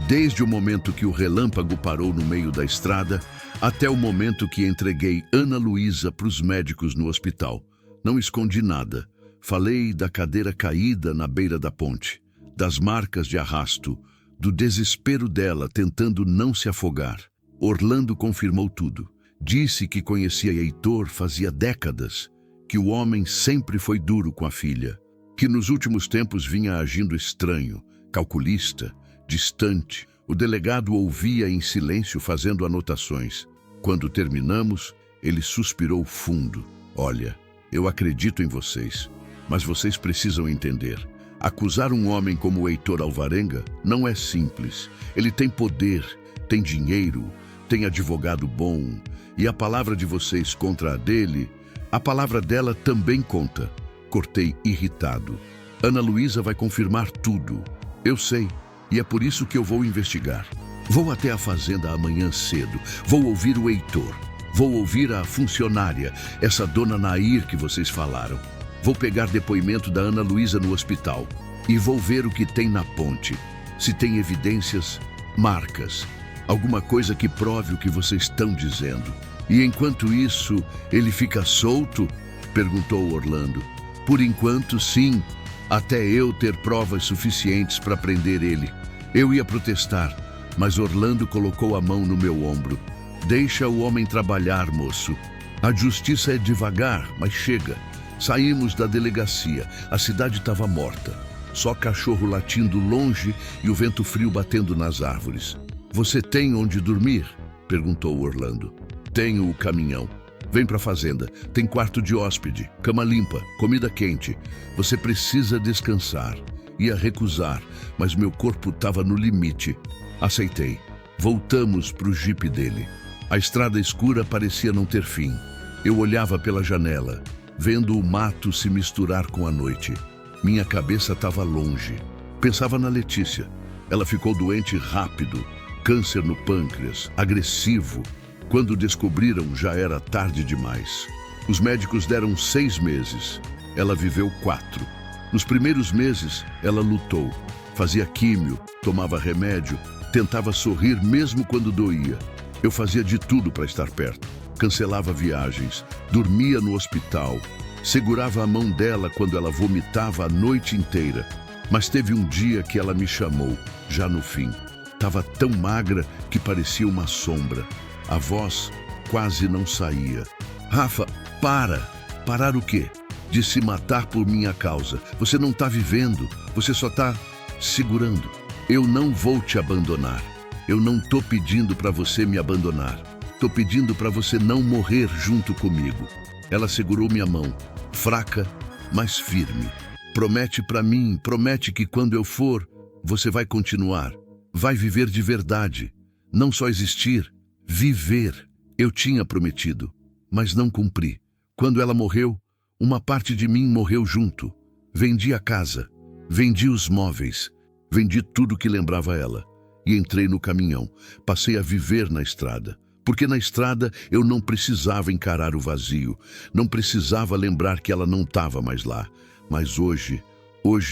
Desde o momento que o relâmpago parou no meio da estrada, até o momento que entreguei Ana Luísa para os médicos no hospital. Não escondi nada. Falei da cadeira caída na beira da ponte, das marcas de arrasto, do desespero dela tentando não se afogar. Orlando confirmou tudo. Disse que conhecia Heitor fazia décadas, que o homem sempre foi duro com a filha, que nos últimos tempos vinha agindo estranho, calculista, distante. O delegado ouvia em silêncio fazendo anotações. Quando terminamos, ele suspirou fundo. Olha, eu acredito em vocês, mas vocês precisam entender. Acusar um homem como o Heitor Alvarenga não é simples. Ele tem poder, tem dinheiro, tem advogado bom, e a palavra de vocês contra a dele, a palavra dela também conta. Cortei irritado. Ana Luísa vai confirmar tudo. Eu sei, e é por isso que eu vou investigar. Vou até a fazenda amanhã cedo. Vou ouvir o Heitor. Vou ouvir a funcionária, essa dona Nair que vocês falaram. Vou pegar depoimento da Ana Luísa no hospital e vou ver o que tem na ponte. Se tem evidências, marcas, alguma coisa que prove o que vocês estão dizendo. E enquanto isso, ele fica solto? Perguntou Orlando. Por enquanto, sim, até eu ter provas suficientes para prender ele. Eu ia protestar, mas Orlando colocou a mão no meu ombro. Deixa o homem trabalhar, moço. A justiça é devagar, mas chega. Saímos da delegacia. A cidade estava morta. Só cachorro latindo longe e o vento frio batendo nas árvores. Você tem onde dormir? Perguntou Orlando. Tenho o caminhão. Vem para a fazenda. Tem quarto de hóspede, cama limpa, comida quente. Você precisa descansar. Ia recusar, mas meu corpo estava no limite. Aceitei. Voltamos para o jipe dele. A estrada escura parecia não ter fim. Eu olhava pela janela, vendo o mato se misturar com a noite. Minha cabeça estava longe. Pensava na Letícia. Ela ficou doente rápido, câncer no pâncreas, agressivo. Quando descobriram, já era tarde demais. Os médicos deram 6 meses. Ela viveu 4. Nos primeiros meses, ela lutou. Fazia químio, tomava remédio, tentava sorrir mesmo quando doía. Eu fazia de tudo para estar perto. Cancelava viagens, dormia no hospital, segurava a mão dela quando ela vomitava a noite inteira. Mas teve um dia que ela me chamou, já no fim. Estava tão magra que parecia uma sombra. A voz quase não saía. Rafa, para! Parar o quê? De se matar por minha causa. Você não está vivendo, você só está segurando. Eu não vou te abandonar. Eu não tô pedindo para você me abandonar. Tô pedindo para você não morrer junto comigo. Ela segurou minha mão, fraca, mas firme. Promete para mim, promete que quando eu for, você vai continuar. Vai viver de verdade. Não só existir, viver. Eu tinha prometido, mas não cumpri. Quando ela morreu, uma parte de mim morreu junto. Vendi a casa, vendi os móveis, vendi tudo que lembrava ela. E entrei no caminhão. Passei a viver na estrada. Porque na estrada eu não precisava encarar o vazio. Não precisava lembrar que ela não estava mais lá. Mas hoje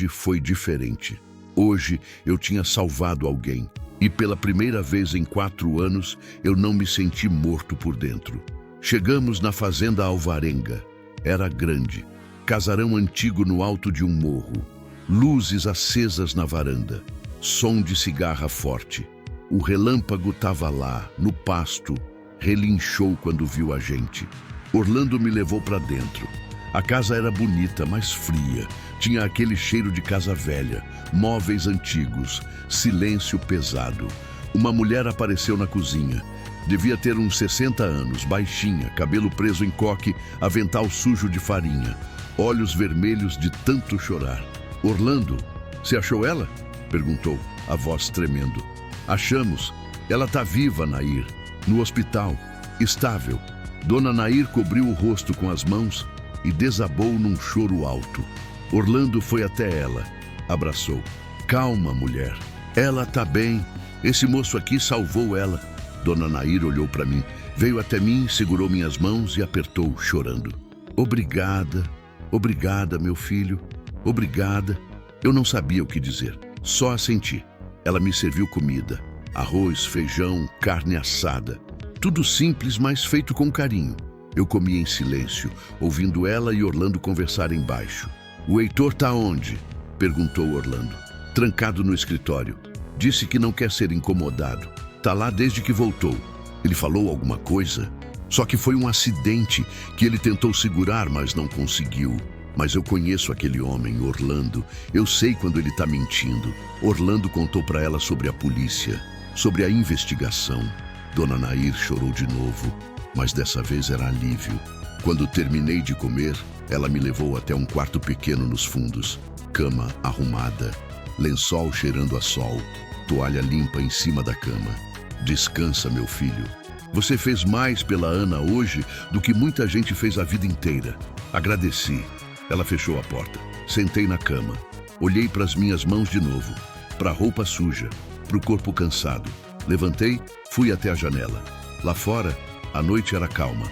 foi diferente. Hoje eu tinha salvado alguém. E pela primeira vez em 4 anos, eu não me senti morto por dentro. Chegamos na fazenda Alvarenga. Era grande. Casarão antigo no alto de um morro. Luzes acesas na varanda. Som de cigarra forte. O relâmpago estava lá, no pasto. Relinchou quando viu a gente. Orlando me levou para dentro. A casa era bonita, mas fria. Tinha aquele cheiro de casa velha, móveis antigos, silêncio pesado. Uma mulher apareceu na cozinha. Devia ter uns 60 anos, baixinha, cabelo preso em coque, avental sujo de farinha, olhos vermelhos de tanto chorar. Orlando, você achou ela? Perguntou, a voz tremendo. Achamos. Ela tá viva, Nair. No hospital. Estável. Dona Nair cobriu o rosto com as mãos e desabou num choro alto. Orlando foi até ela. Abraçou. Calma, mulher. Ela tá bem. Esse moço aqui salvou ela. Dona Nair olhou para mim. Veio até mim, segurou minhas mãos e apertou, chorando. Obrigada. Obrigada, meu filho. Obrigada. Eu não sabia o que dizer. Só assenti. Ela me serviu comida. Arroz, feijão, carne assada. Tudo simples, mas feito com carinho. Eu comi em silêncio, ouvindo ela e Orlando conversar embaixo. O Heitor tá onde? Perguntou Orlando. Trancado no escritório. Disse que não quer ser incomodado. Tá lá desde que voltou. Ele falou alguma coisa? Só que foi um acidente que ele tentou segurar, mas não conseguiu. Mas eu conheço aquele homem, Orlando. Eu sei quando ele tá mentindo. Orlando contou para ela sobre a polícia, sobre a investigação. Dona Nair chorou de novo, mas dessa vez era alívio. Quando terminei de comer, ela me levou até um quarto pequeno nos fundos. Cama arrumada, lençol cheirando a sol, toalha limpa em cima da cama. Descansa, meu filho. Você fez mais pela Ana hoje do que muita gente fez a vida inteira. Agradeci. Ela fechou a porta. Sentei na cama. Olhei para as minhas mãos de novo, para a roupa suja, para o corpo cansado. Levantei, fui até a janela. Lá fora, a noite era calma.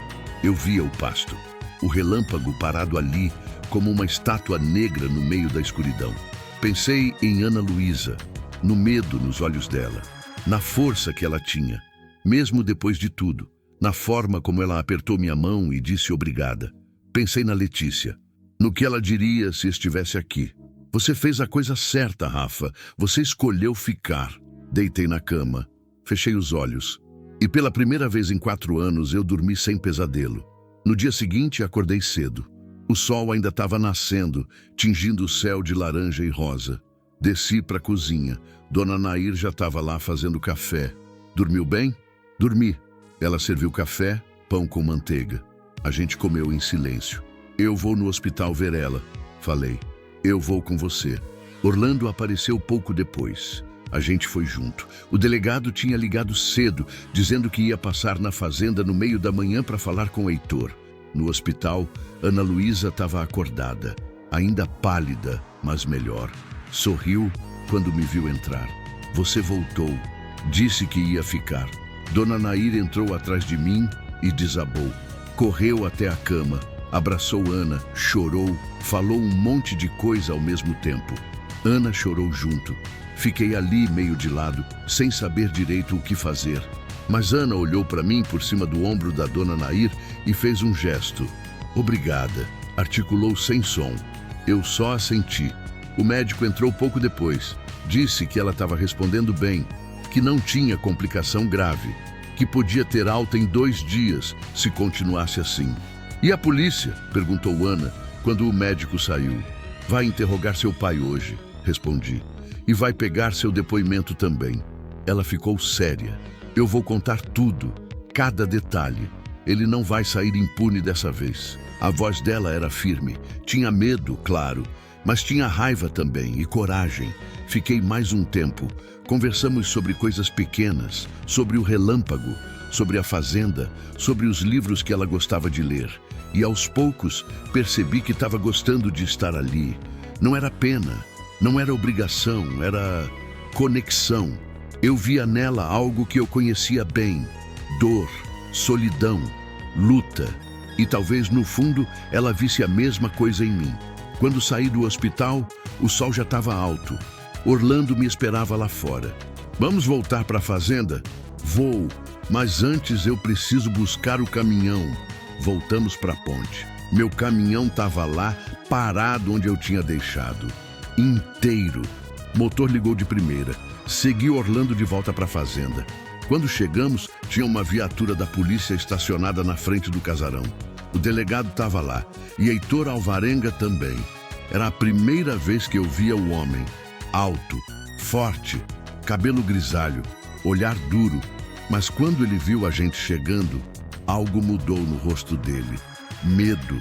Eu via o pasto, o relâmpago parado ali como uma estátua negra no meio da escuridão. Pensei em Ana Luísa, no medo nos olhos dela, na força que ela tinha, mesmo depois de tudo, na forma como ela apertou minha mão e disse obrigada. Pensei na Letícia, no que ela diria se estivesse aqui. Você fez a coisa certa, Rafa. Você escolheu ficar. Deitei na cama, fechei os olhos. E pela primeira vez em 4 anos eu dormi sem pesadelo. No dia seguinte acordei cedo. O sol ainda estava nascendo, tingindo o céu de laranja e rosa. Desci para a cozinha. Dona Nair já estava lá fazendo café. Dormiu bem? Dormi. Ela serviu café, pão com manteiga. A gente comeu em silêncio. Eu vou no hospital ver ela, falei. Eu vou com você. Orlando apareceu pouco depois. A gente foi junto. O delegado tinha ligado cedo, dizendo que ia passar na fazenda no meio da manhã para falar com o Heitor. No hospital, Ana Luísa estava acordada, ainda pálida, mas melhor. Sorriu quando me viu entrar. Você voltou. Disse que ia ficar. Dona Nair entrou atrás de mim e desabou. Correu até a cama. Abraçou Ana, chorou, falou um monte de coisa ao mesmo tempo. Ana chorou junto. Fiquei ali meio de lado, sem saber direito o que fazer. Mas Ana olhou para mim por cima do ombro da Dona Nair e fez um gesto. Obrigada, articulou sem som. Eu só assenti. O médico entrou pouco depois. Disse que ela estava respondendo bem, que não tinha complicação grave, que podia ter alta em 2 dias se continuasse assim. E a polícia? Perguntou Ana, quando o médico saiu. Vai interrogar seu pai hoje, respondi. E vai pegar seu depoimento também. Ela ficou séria. Eu vou contar tudo, cada detalhe. Ele não vai sair impune dessa vez. A voz dela era firme. Tinha medo, claro, mas tinha raiva também e coragem. Fiquei mais um tempo. Conversamos sobre coisas pequenas, sobre o relâmpago, sobre a fazenda, sobre os livros que ela gostava de ler. E aos poucos percebi que estava gostando de estar ali. Não era pena, não era obrigação, era conexão. Eu via nela algo que eu conhecia bem: dor, solidão, luta. E talvez no fundo ela visse a mesma coisa em mim. Quando saí do hospital, o sol já estava alto. Orlando me esperava lá fora. Vamos voltar para a fazenda? Vou, mas antes eu preciso buscar o caminhão. Voltamos para a ponte. Meu caminhão estava lá, parado onde eu tinha deixado. Inteiro. Motor ligou de primeira. Segui Orlando de volta para a fazenda. Quando chegamos, tinha uma viatura da polícia estacionada na frente do casarão. O delegado estava lá, e Heitor Alvarenga também. Era a primeira vez que eu via o homem. Alto, forte, cabelo grisalho, olhar duro. Mas quando ele viu a gente chegando, algo mudou no rosto dele. Medo.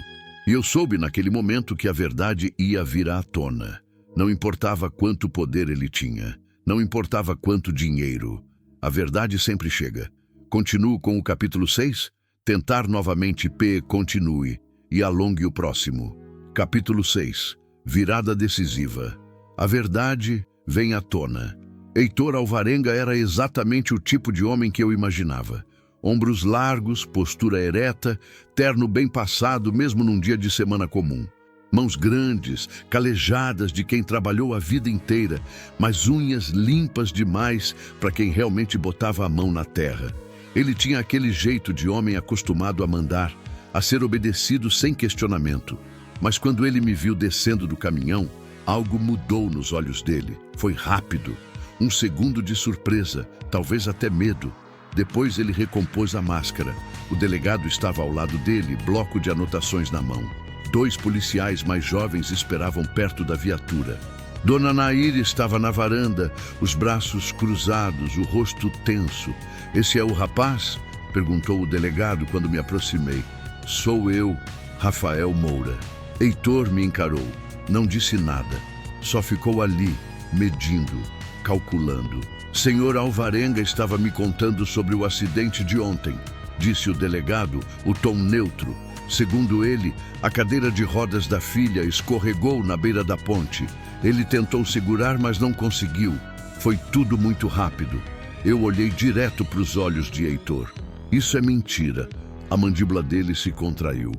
E eu soube naquele momento que a verdade ia vir à tona. Não importava quanto poder ele tinha. Não importava quanto dinheiro. A verdade sempre chega. Continuo com o capítulo 6. Tentar novamente continue e alongue o próximo. Capítulo 6. Virada decisiva. A verdade vem à tona. Heitor Alvarenga era exatamente o tipo de homem que eu imaginava. Ombros largos, postura ereta, terno bem passado mesmo num dia de semana comum. Mãos grandes, calejadas de quem trabalhou a vida inteira, mas unhas limpas demais para quem realmente botava a mão na terra. Ele tinha aquele jeito de homem acostumado a mandar, a ser obedecido sem questionamento. Mas quando ele me viu descendo do caminhão, algo mudou nos olhos dele. Foi rápido. Um segundo de surpresa, talvez até medo. Depois ele recompôs a máscara. O delegado estava ao lado dele, bloco de anotações na mão. 2 policiais mais jovens esperavam perto da viatura. Dona Nair estava na varanda, os braços cruzados, o rosto tenso. "Esse é o rapaz?" perguntou o delegado quando me aproximei. "Sou eu, Rafael Moura." Heitor me encarou. Não disse nada. Só ficou ali, medindo, calculando. "Senhor Alvarenga estava me contando sobre o acidente de ontem", disse o delegado, o tom neutro. Segundo ele, a cadeira de rodas da filha escorregou na beira da ponte. Ele tentou segurar, mas não conseguiu. Foi tudo muito rápido. Eu olhei direto para os olhos de Heitor. "Isso é mentira." A mandíbula dele se contraiu.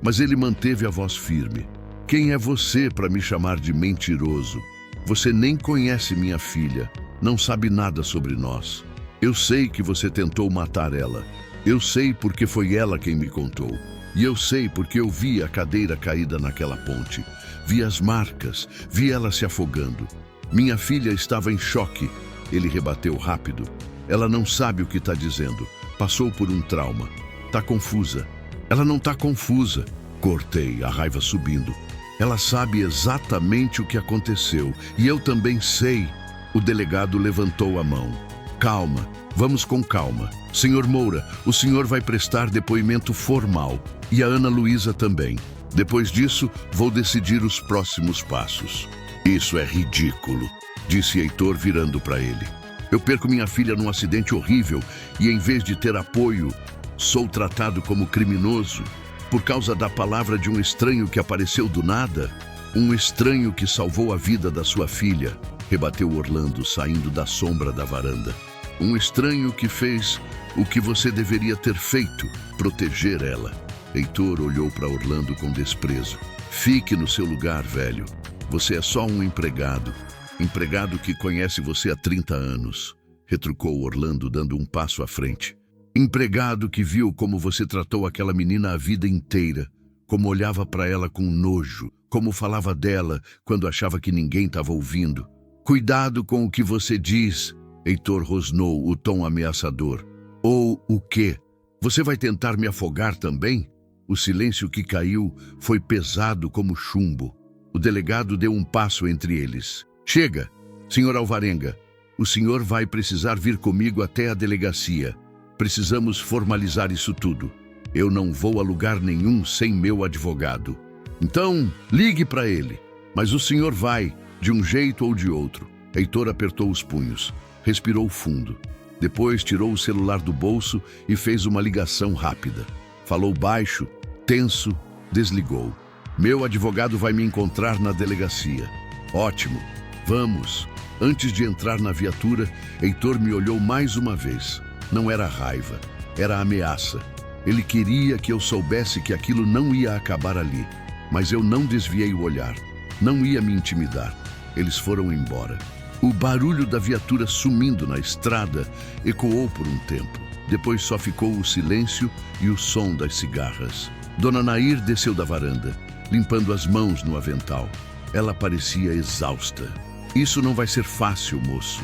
Mas ele manteve a voz firme. "Quem é você para me chamar de mentiroso? Você nem conhece minha filha. Não sabe nada sobre nós. Eu sei que você tentou matar ela. Eu sei porque foi ela quem me contou. E eu sei porque eu vi a cadeira caída naquela ponte. Vi as marcas, vi ela se afogando. Minha filha estava em choque." Ele rebateu rápido. "Ela não sabe o que está dizendo. Passou por um trauma. Está confusa." "Ela não está confusa." Cortei, a raiva subindo. "Ela sabe exatamente o que aconteceu. E eu também sei." O delegado levantou a mão. "Calma, vamos com calma. Senhor Moura, o senhor vai prestar depoimento formal. E a Ana Luísa também. Depois disso, vou decidir os próximos passos." "Isso é ridículo", disse Heitor virando para ele. "Eu perco minha filha num acidente horrível e em vez de ter apoio, sou tratado como criminoso por causa da palavra de um estranho que apareceu do nada? Um estranho que salvou a vida da sua filha", rebateu Orlando, saindo da sombra da varanda. "Um estranho que fez o que você deveria ter feito, proteger ela." Heitor olhou para Orlando com desprezo. "Fique no seu lugar, velho. Você é só um empregado. Empregado que conhece você há 30 anos. Retrucou Orlando, dando um passo à frente. "Empregado que viu como você tratou aquela menina a vida inteira. Como olhava para ela com nojo. Como falava dela quando achava que ninguém estava ouvindo. Cuidado com o que você diz." Heitor rosnou, o tom ameaçador. "Ou o quê? Você vai tentar me afogar também?" O silêncio que caiu foi pesado como chumbo. O delegado deu um passo entre eles. "Chega, senhor Alvarenga." O senhor vai precisar vir comigo até a delegacia. Precisamos formalizar isso tudo. Eu não vou a lugar nenhum sem meu advogado. Então, ligue para ele. Mas o senhor vai, de um jeito ou de outro. Heitor apertou os punhos, respirou fundo. Depois tirou o celular do bolso e fez uma ligação rápida. Falou baixo, tenso, desligou. Meu advogado vai me encontrar na delegacia. Ótimo, vamos. Antes de entrar na viatura, Heitor me olhou mais uma vez. Não era raiva, era ameaça. Ele queria que eu soubesse que aquilo não ia acabar ali. Mas eu não desviei o olhar. Não ia me intimidar. Eles foram embora. O barulho da viatura sumindo na estrada ecoou por um tempo. Depois só ficou o silêncio e o som das cigarras. Dona Nair desceu da varanda, limpando as mãos no avental. Ela parecia exausta. Isso não vai ser fácil, moço,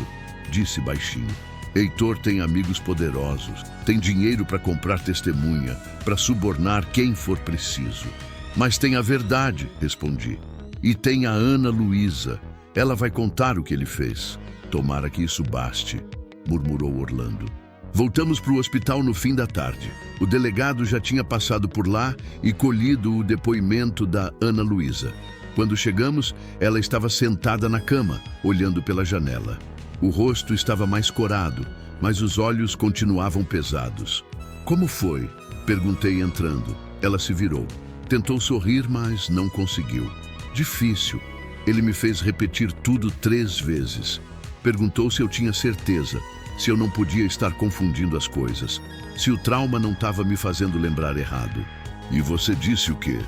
disse baixinho. Heitor tem amigos poderosos, tem dinheiro para comprar testemunha, para subornar quem for preciso. Mas tem a verdade, respondi. E tem a Ana Luísa. Ela vai contar o que ele fez. Tomara que isso baste, murmurou Orlando. Voltamos para o hospital no fim da tarde. O delegado já tinha passado por lá e colhido o depoimento da Ana Luísa. Quando chegamos, ela estava sentada na cama, olhando pela janela. O rosto estava mais corado, mas os olhos continuavam pesados. Como foi? Perguntei entrando. Ela se virou. Tentou sorrir, mas não conseguiu. Difícil. Ele me fez repetir tudo 3 vezes. Perguntou se eu tinha certeza, se eu não podia estar confundindo as coisas, se o trauma não estava me fazendo lembrar errado. E você disse o quê?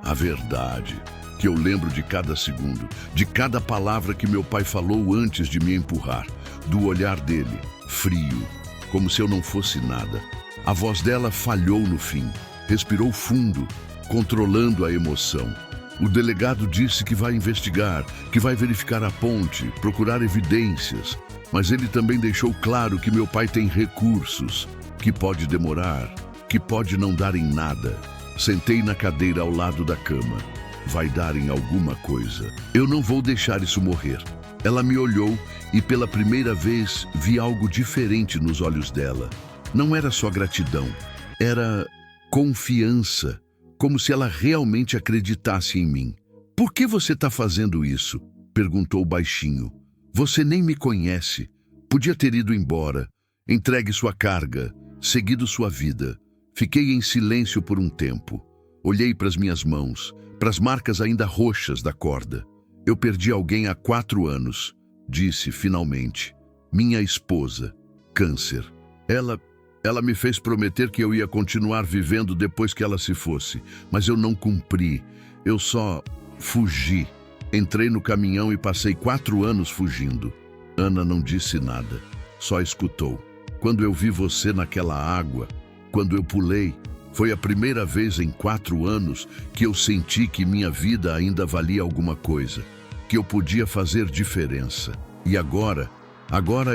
A verdade. Que eu lembro de cada segundo, de cada palavra que meu pai falou antes de me empurrar, do olhar dele, frio, como se eu não fosse nada. A voz dela falhou no fim, respirou fundo, controlando a emoção. O delegado disse que vai investigar, que vai verificar a ponte, procurar evidências, mas ele também deixou claro que meu pai tem recursos, que pode demorar, que pode não dar em nada. Sentei na cadeira ao lado da cama. Vai dar em alguma coisa. Eu não vou deixar isso morrer. Ela me olhou e pela primeira vez vi algo diferente nos olhos dela. Não era só gratidão, era confiança, como se ela realmente acreditasse em mim. Por que você está fazendo isso? Perguntou baixinho. Você nem me conhece. Podia ter ido embora, entregue sua carga, seguido sua vida. Fiquei em silêncio por um tempo. Olhei para as minhas mãos, para as marcas ainda roxas da corda. Eu perdi alguém há 4 anos, disse finalmente. Minha esposa, câncer. Ela me fez prometer que eu ia continuar vivendo depois que ela se fosse, mas eu não cumpri. Eu só fugi. Entrei no caminhão e passei 4 anos fugindo. Ana não disse nada, só escutou. Quando eu vi você naquela água, quando eu pulei, foi a primeira vez em 4 anos que eu senti que minha vida ainda valia alguma coisa, que eu podia fazer diferença. E agora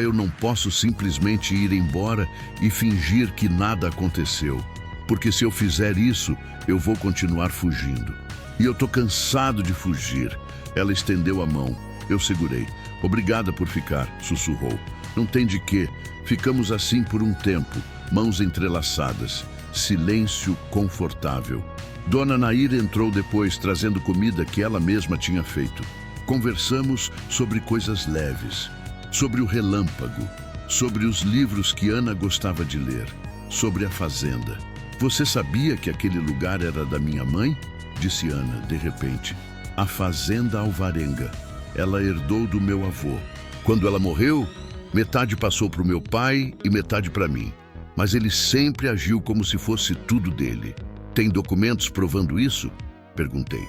eu não posso simplesmente ir embora e fingir que nada aconteceu, porque se eu fizer isso, eu vou continuar fugindo. E eu tô cansado de fugir. Ela estendeu a mão. Eu segurei. Obrigada por ficar, sussurrou. Não tem de quê. Ficamos assim por um tempo, mãos entrelaçadas. Silêncio confortável. Dona Nair entrou depois, trazendo comida que ela mesma tinha feito. Conversamos sobre coisas leves. Sobre o relâmpago. Sobre os livros que Ana gostava de ler. Sobre a fazenda. Você sabia que aquele lugar era da minha mãe? Disse Ana, de repente. A fazenda Alvarenga. Ela herdou do meu avô. Quando ela morreu, metade passou para o meu pai e metade para mim. Mas ele sempre agiu como se fosse tudo dele. Tem documentos provando isso? Perguntei.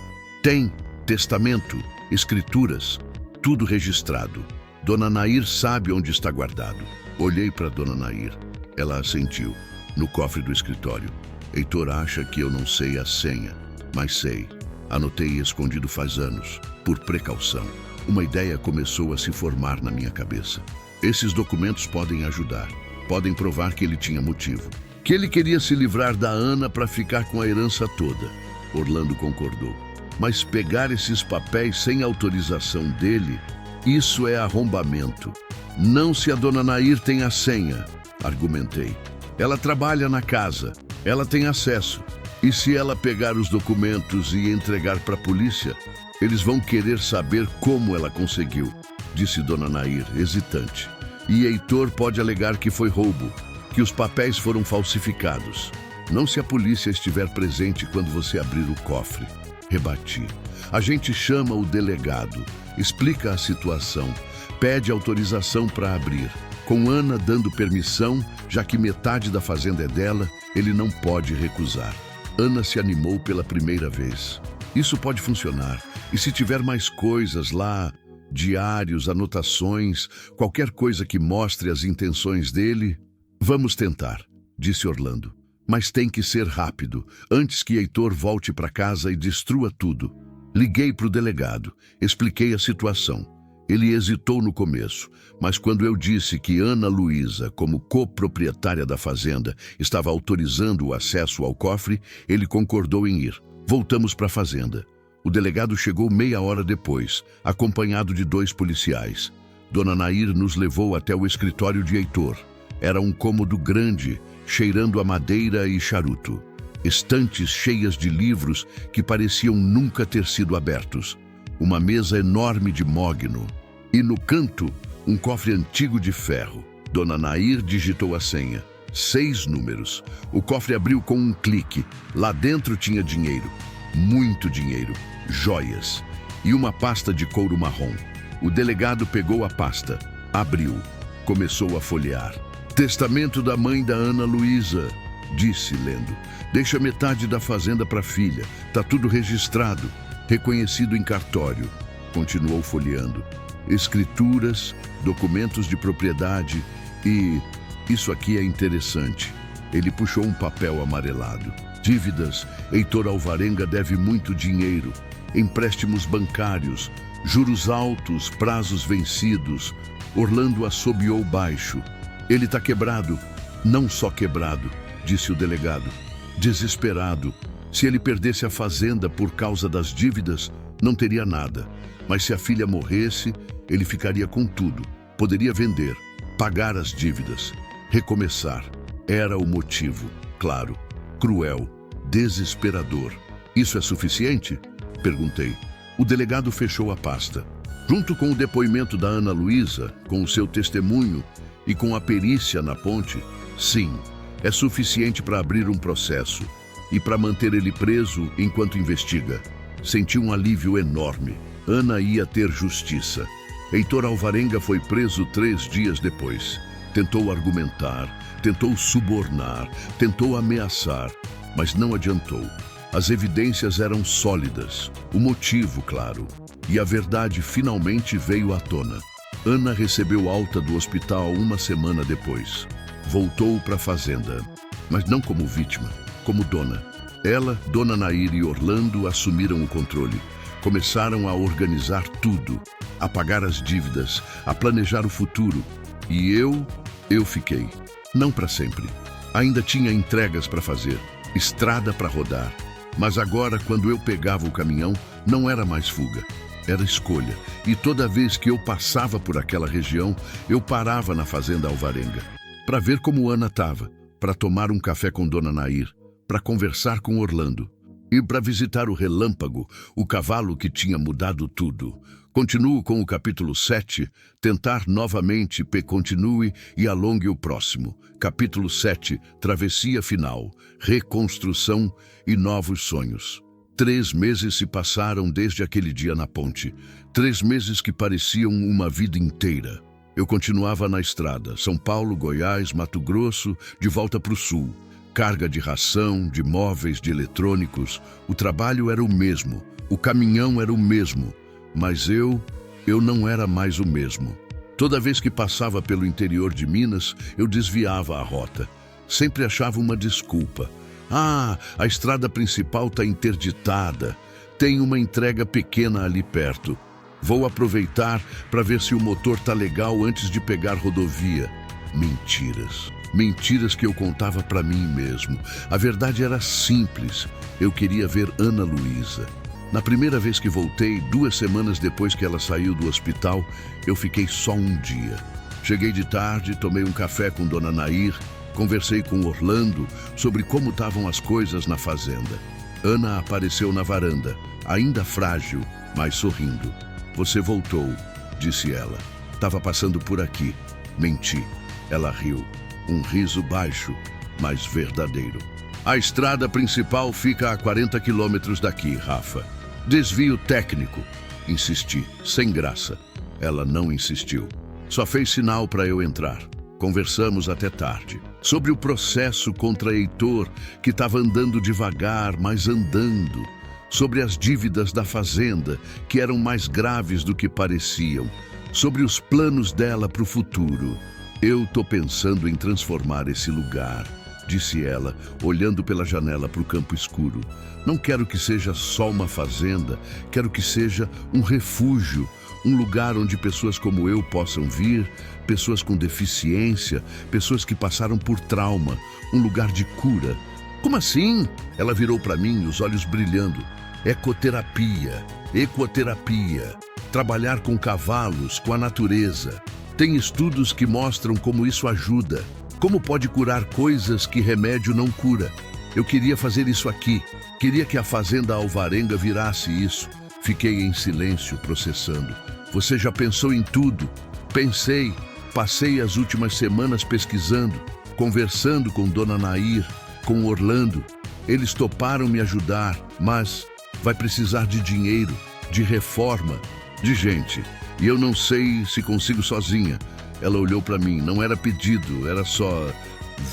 Tem. Testamento, escrituras, tudo registrado. Dona Nair sabe onde está guardado. Olhei para Dona Nair. Ela assentiu. No cofre do escritório. Heitor acha que eu não sei a senha, mas sei. Anotei escondido faz anos, por precaução. Uma ideia começou a se formar na minha cabeça. Esses documentos podem ajudar. Podem provar que ele tinha motivo. Que ele queria se livrar da Ana para ficar com a herança toda. Orlando concordou. Mas pegar esses papéis sem autorização dele, isso é arrombamento. Não se a dona Nair tem a senha, argumentei. Ela trabalha na casa, ela tem acesso. E se ela pegar os documentos e entregar para a polícia, eles vão querer saber como ela conseguiu, disse dona Nair, hesitante. E Heitor pode alegar que foi roubo, que os papéis foram falsificados. Não se a polícia estiver presente quando você abrir o cofre, rebati. A gente chama o delegado, explica a situação, pede autorização para abrir. Com Ana dando permissão, já que metade da fazenda é dela, ele não pode recusar. Ana se animou pela primeira vez. Isso pode funcionar. E se tiver mais coisas lá, diários, anotações, qualquer coisa que mostre as intenções dele, vamos tentar, disse Orlando. Mas tem que ser rápido, antes que Heitor volte para casa e destrua tudo. Liguei para o delegado, expliquei a situação. Ele hesitou no começo, mas quando eu disse que Ana Luísa, como coproprietária da fazenda, estava autorizando o acesso ao cofre, ele concordou em ir. Voltamos para a fazenda. O delegado chegou meia hora depois, acompanhado de 2 policiais. Dona Nair nos levou até o escritório de Heitor. Era um cômodo grande, cheirando a madeira e charuto. Estantes cheias de livros que pareciam nunca ter sido abertos. Uma mesa enorme de mogno. E no canto, um cofre antigo de ferro. Dona Nair digitou a senha. 6 números. O cofre abriu com um clique. Lá dentro tinha dinheiro. Muito dinheiro. Joias. E uma pasta de couro marrom. O delegado pegou a pasta. Abriu. Começou a folhear. Testamento da mãe da Ana Luísa, disse lendo. Deixa metade da fazenda para a filha. Tá tudo registrado. Reconhecido em cartório. Continuou folheando. Escrituras, documentos de propriedade e... Isso aqui é interessante. Ele puxou um papel amarelado. Dívidas. Heitor Alvarenga deve muito dinheiro. Empréstimos bancários. Juros altos, prazos vencidos. Orlando assobiou baixo. Ele está quebrado. Não só quebrado, disse o delegado. Desesperado. Se ele perdesse a fazenda por causa das dívidas, não teria nada. Mas se a filha morresse, ele ficaria com tudo. Poderia vender, pagar as dívidas, recomeçar. Era o motivo, claro, cruel, desesperador. Isso é suficiente? Perguntei. O delegado fechou a pasta. Junto com o depoimento da Ana Luísa, com o seu testemunho e com a perícia na ponte, sim, é suficiente para abrir um processo e para manter ele preso enquanto investiga. Senti um alívio enorme. Ana ia ter justiça. Heitor Alvarenga foi preso 3 dias depois. Tentou argumentar, tentou subornar, tentou ameaçar, mas não adiantou. As evidências eram sólidas, o motivo, claro, e a verdade finalmente veio à tona. Ana recebeu alta do hospital 1 semana depois. Voltou para a fazenda, mas não como vítima, como dona. Ela, Dona Nair e Orlando assumiram o controle. Começaram a organizar tudo, a pagar as dívidas, a planejar o futuro. E eu fiquei. Não para sempre. Ainda tinha entregas para fazer, estrada para rodar. Mas agora, quando eu pegava o caminhão, não era mais fuga. Era escolha. E toda vez que eu passava por aquela região, eu parava na fazenda Alvarenga. Para ver como Ana estava, para tomar um café com Dona Nair, para conversar com Orlando. E para visitar o Relâmpago, o cavalo que tinha mudado tudo. Continuo com o capítulo 7, tentar novamente continue e alongue o próximo. Capítulo 7, travessia final, reconstrução e novos sonhos. 3 meses se passaram desde aquele dia na ponte. 3 meses que pareciam uma vida inteira. Eu continuava na estrada, São Paulo, Goiás, Mato Grosso, de volta para o sul. Carga de ração, de móveis, de eletrônicos. O trabalho era o mesmo, o caminhão era o mesmo, mas eu não era mais o mesmo. Toda vez que passava pelo interior de Minas, eu desviava a rota. Sempre achava uma desculpa. Ah, a estrada principal está interditada. Tem uma entrega pequena ali perto. Vou aproveitar para ver se o motor está legal antes de pegar rodovia. Mentiras. Mentiras que eu contava para mim mesmo. A verdade era simples. Eu queria ver Ana Luísa. Na primeira vez que voltei, 2 semanas depois que ela saiu do hospital, eu fiquei só um dia. Cheguei de tarde, tomei um café com Dona Nair, conversei com Orlando sobre como estavam as coisas na fazenda. Ana apareceu na varanda, ainda frágil, mas sorrindo. Você voltou, disse ela. Estava passando por aqui. Menti. Ela riu. Um riso baixo, mas verdadeiro. A estrada principal fica a 40 quilômetros daqui, Rafa. Desvio técnico. Insisti, sem graça. Ela não insistiu. Só fez sinal para eu entrar. Conversamos até tarde. Sobre o processo contra Heitor, que estava andando devagar, mas andando. Sobre as dívidas da fazenda, que eram mais graves do que pareciam. Sobre os planos dela para o futuro. Eu tô pensando em transformar esse lugar, disse ela, olhando pela janela para o campo escuro. Não quero que seja só uma fazenda, quero que seja um refúgio, um lugar onde pessoas como eu possam vir, pessoas com deficiência, pessoas que passaram por trauma, um lugar de cura. Como assim? Ela virou para mim, os olhos brilhando. Ecoterapia, ecoterapia, trabalhar com cavalos, com a natureza. Tem estudos que mostram como isso ajuda, como pode curar coisas que remédio não cura. Eu queria fazer isso aqui, queria que a Fazenda Alvarenga virasse isso. Fiquei em silêncio, processando. Você já pensou em tudo? Pensei, passei as últimas semanas pesquisando, conversando com Dona Nair, com Orlando. Eles toparam me ajudar, mas vai precisar de dinheiro, de reforma, de gente. E eu não sei se consigo sozinha. Ela olhou para mim, não era pedido, era só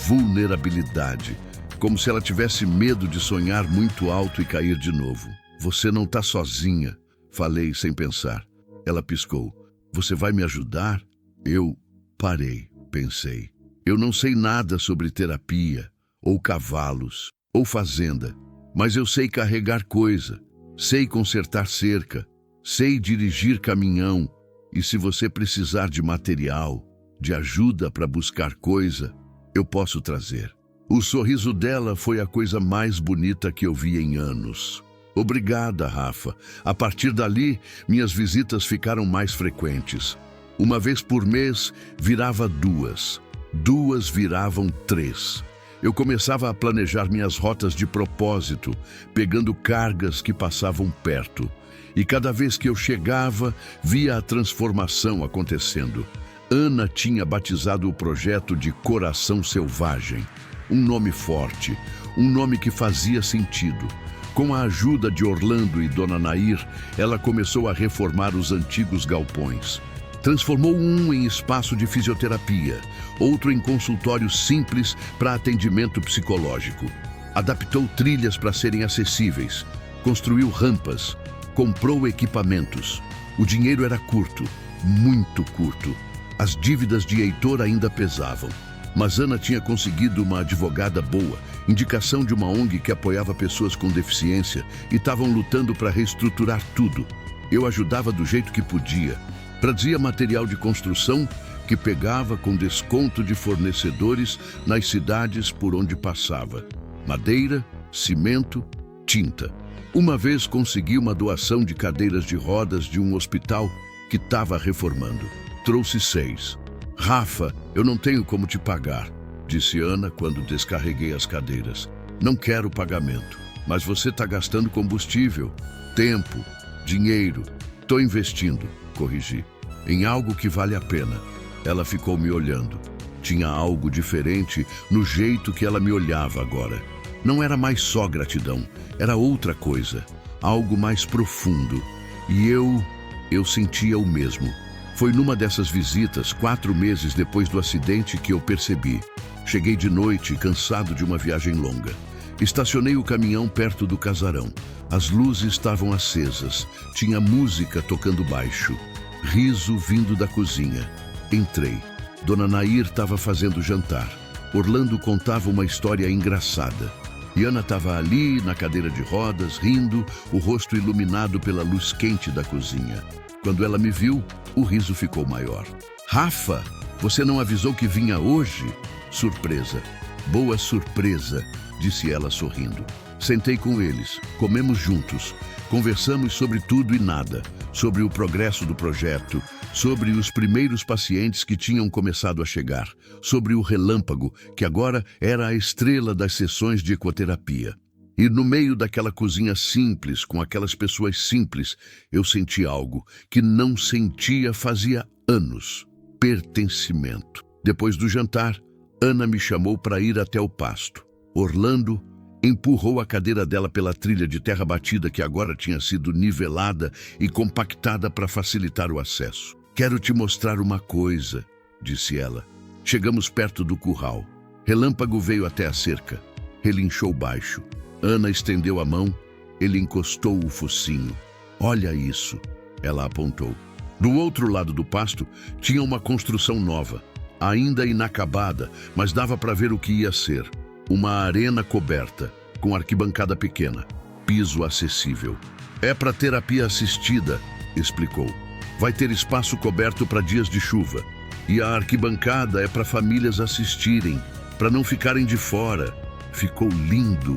vulnerabilidade. Como se ela tivesse medo de sonhar muito alto e cair de novo. Você não está sozinha, falei sem pensar. Ela piscou. Você vai me ajudar? Eu parei, pensei. Eu não sei nada sobre terapia, ou cavalos, ou fazenda, mas eu sei carregar coisa, sei consertar cerca, sei dirigir caminhão. E se você precisar de material, de ajuda para buscar coisa, eu posso trazer. O sorriso dela foi a coisa mais bonita que eu vi em anos. Obrigada, Rafa. A partir dali, minhas visitas ficaram mais frequentes. Uma vez por mês, virava duas. Duas viravam 3. Eu começava a planejar minhas rotas de propósito, pegando cargas que passavam perto. E cada vez que eu chegava, via a transformação acontecendo. Ana tinha batizado o projeto de Coração Selvagem. Um nome forte, um nome que fazia sentido. Com a ajuda de Orlando e Dona Nair, ela começou a reformar os antigos galpões. Transformou um em espaço de fisioterapia, outro em consultório simples para atendimento psicológico. Adaptou trilhas para serem acessíveis, construiu rampas, comprou equipamentos. O dinheiro era curto, muito curto. As dívidas de Heitor ainda pesavam. Mas Ana tinha conseguido uma advogada boa, indicação de uma ONG que apoiava pessoas com deficiência e estavam lutando para reestruturar tudo. Eu ajudava do jeito que podia. Trazia material de construção que pegava com desconto de fornecedores nas cidades por onde passava. Madeira, cimento, tinta. Uma vez consegui uma doação de cadeiras de rodas de um hospital que estava reformando. Trouxe 6. Rafa, eu não tenho como te pagar, disse Ana quando descarreguei as cadeiras. Não quero pagamento, mas você está gastando combustível, tempo, dinheiro. Estou investindo, corrigi, em algo que vale a pena. Ela ficou me olhando. Tinha algo diferente no jeito que ela me olhava agora. Não era mais só gratidão, era outra coisa, algo mais profundo. E eu sentia o mesmo. Foi numa dessas visitas, 4 meses depois do acidente, que eu percebi. Cheguei de noite, cansado de uma viagem longa. Estacionei o caminhão perto do casarão. As luzes estavam acesas, tinha música tocando baixo, riso vindo da cozinha. Entrei. Dona Nair estava fazendo jantar. Orlando contava uma história engraçada. E Ana estava ali, na cadeira de rodas, rindo, o rosto iluminado pela luz quente da cozinha. Quando ela me viu, o riso ficou maior. Rafa, você não avisou que vinha hoje? Surpresa. Boa surpresa, disse ela sorrindo. Sentei com eles, comemos juntos, conversamos sobre tudo e nada, sobre o progresso do projeto, sobre os primeiros pacientes que tinham começado a chegar, sobre o relâmpago, que agora era a estrela das sessões de ecoterapia. E no meio daquela cozinha simples, com aquelas pessoas simples, eu senti algo que não sentia fazia anos: pertencimento. Depois do jantar, Ana me chamou para ir até o pasto. Orlando empurrou a cadeira dela pela trilha de terra batida que agora tinha sido nivelada e compactada para facilitar o acesso. "Quero te mostrar uma coisa", disse ela. Chegamos perto do curral. Relâmpago veio até a cerca. Relinchou baixo. Ana estendeu a mão. Ele encostou o focinho. "Olha isso", ela apontou. Do outro lado do pasto tinha uma construção nova, ainda inacabada, mas dava para ver o que ia ser. Uma arena coberta, com arquibancada pequena, piso acessível. "É para terapia assistida", explicou. "Vai ter espaço coberto para dias de chuva. E a arquibancada é para famílias assistirem, para não ficarem de fora." Ficou lindo.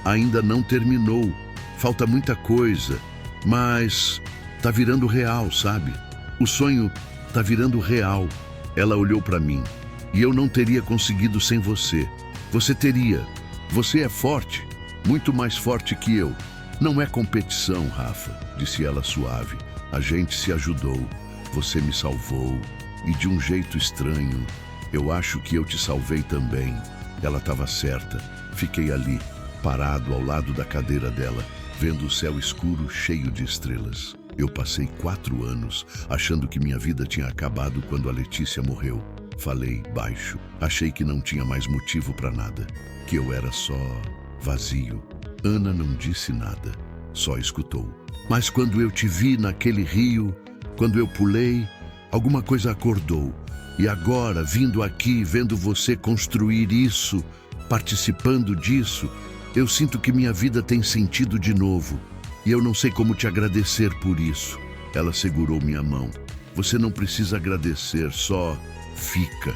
Ainda não terminou. Falta muita coisa, mas tá virando real, sabe? O sonho tá virando real. Ela olhou para mim. "E eu não teria conseguido sem você. Você teria. Você é forte, muito mais forte que eu." "Não é competição, Rafa", disse ela suave. "A gente se ajudou. Você me salvou. E de um jeito estranho, eu acho que eu te salvei também." Ela estava certa. Fiquei ali, parado ao lado da cadeira dela, vendo o céu escuro cheio de estrelas. Eu passei 4 anos achando que minha vida tinha acabado quando a Letícia morreu. Falei baixo. Achei que não tinha mais motivo para nada, que eu era só vazio. Ana não disse nada, só escutou. "Mas quando eu te vi naquele rio, quando eu pulei, alguma coisa acordou. E agora, vindo aqui, vendo você construir isso, participando disso, eu sinto que minha vida tem sentido de novo. E eu não sei como te agradecer por isso." Ela segurou minha mão. "Você não precisa agradecer, só fica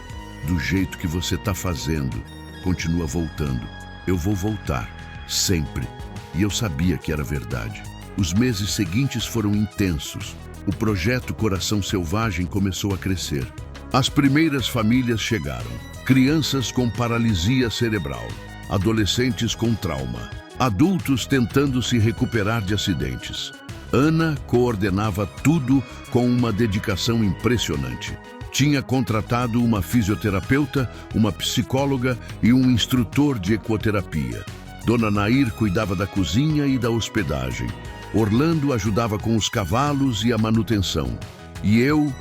do jeito que você está fazendo. Continua voltando. Eu vou voltar, sempre." E eu sabia que era verdade. Os meses seguintes foram intensos. O projeto Coração Selvagem começou a crescer. As primeiras famílias chegaram. Crianças com paralisia cerebral, adolescentes com trauma, adultos tentando se recuperar de acidentes. Ana coordenava tudo com uma dedicação impressionante. Tinha contratado uma fisioterapeuta, uma psicóloga e um instrutor de ecoterapia. Dona Nair cuidava da cozinha e da hospedagem. Orlando ajudava com os cavalos e a manutenção. E eu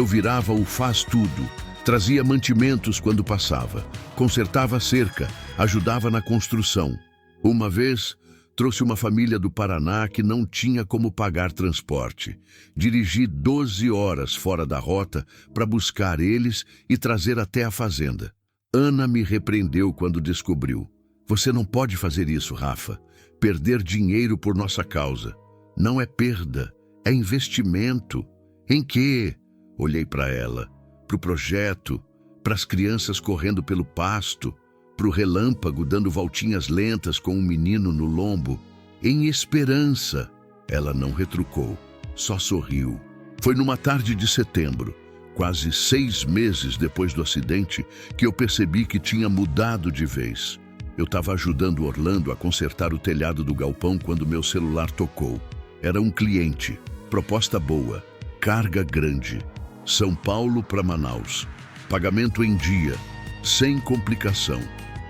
virava o faz-tudo. Trazia mantimentos quando passava, consertava a cerca, ajudava na construção. Uma vez, trouxe uma família do Paraná que não tinha como pagar transporte. Dirigi 12 horas fora da rota para buscar eles e trazer até a fazenda. Ana me repreendeu quando descobriu. "Você não pode fazer isso, Rafa. Perder dinheiro por nossa causa. Não é perda, é investimento." "Em quê?" Olhei para ela, para o projeto, para as crianças correndo pelo pasto, para o relâmpago dando voltinhas lentas com um menino no lombo. "Em esperança." Ela não retrucou, só sorriu. Foi numa tarde de setembro, quase 6 meses depois do acidente, que eu percebi que tinha mudado de vez. Eu estava ajudando Orlando a consertar o telhado do galpão quando meu celular tocou. Era um cliente, proposta boa, carga grande. São Paulo para Manaus. Pagamento em dia, sem complicação.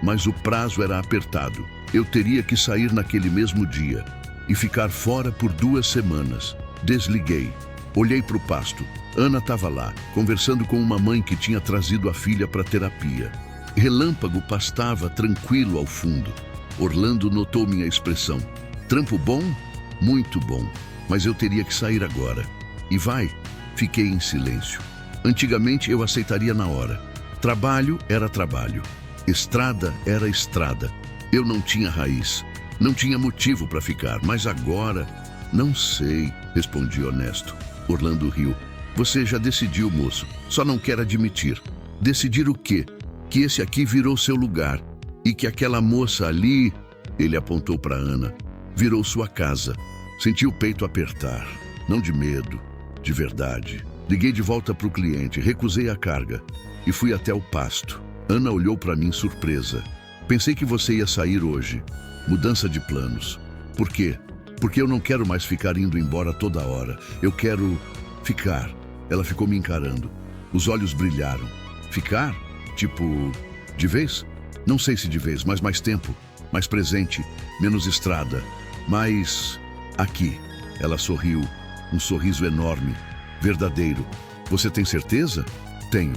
Mas o prazo era apertado. Eu teria que sair naquele mesmo dia e ficar fora por 2 semanas. Desliguei. Olhei para o pasto. Ana estava lá, conversando com uma mãe que tinha trazido a filha para terapia. Relâmpago pastava tranquilo ao fundo. Orlando notou minha expressão. "Trampo bom?" "Muito bom, mas eu teria que sair agora." "E vai?" Fiquei em silêncio. Antigamente eu aceitaria na hora. Trabalho era trabalho. Estrada era estrada. Eu não tinha raiz. Não tinha motivo para ficar, mas agora... "Não sei", respondi honesto. Orlando riu. "Você já decidiu, moço. Só não quer admitir." "Decidir o quê?" "Que esse aqui virou seu lugar. E que aquela moça ali..." Ele apontou para Ana. "Virou sua casa." Senti o peito apertar. Não de medo, de verdade. Liguei de volta para o cliente, recusei a carga e fui até o pasto. Ana olhou para mim surpresa. Pensei que você ia sair hoje. Mudança de planos. Por quê? Porque eu não quero mais ficar indo embora toda hora. Eu quero ficar. Ela ficou me encarando. Os olhos brilharam. Ficar? Tipo, de vez? Não sei se de vez, mas mais tempo. Mais presente. Menos estrada. Mais aqui. Ela sorriu. Um sorriso enorme. Verdadeiro. Você tem certeza? Tenho.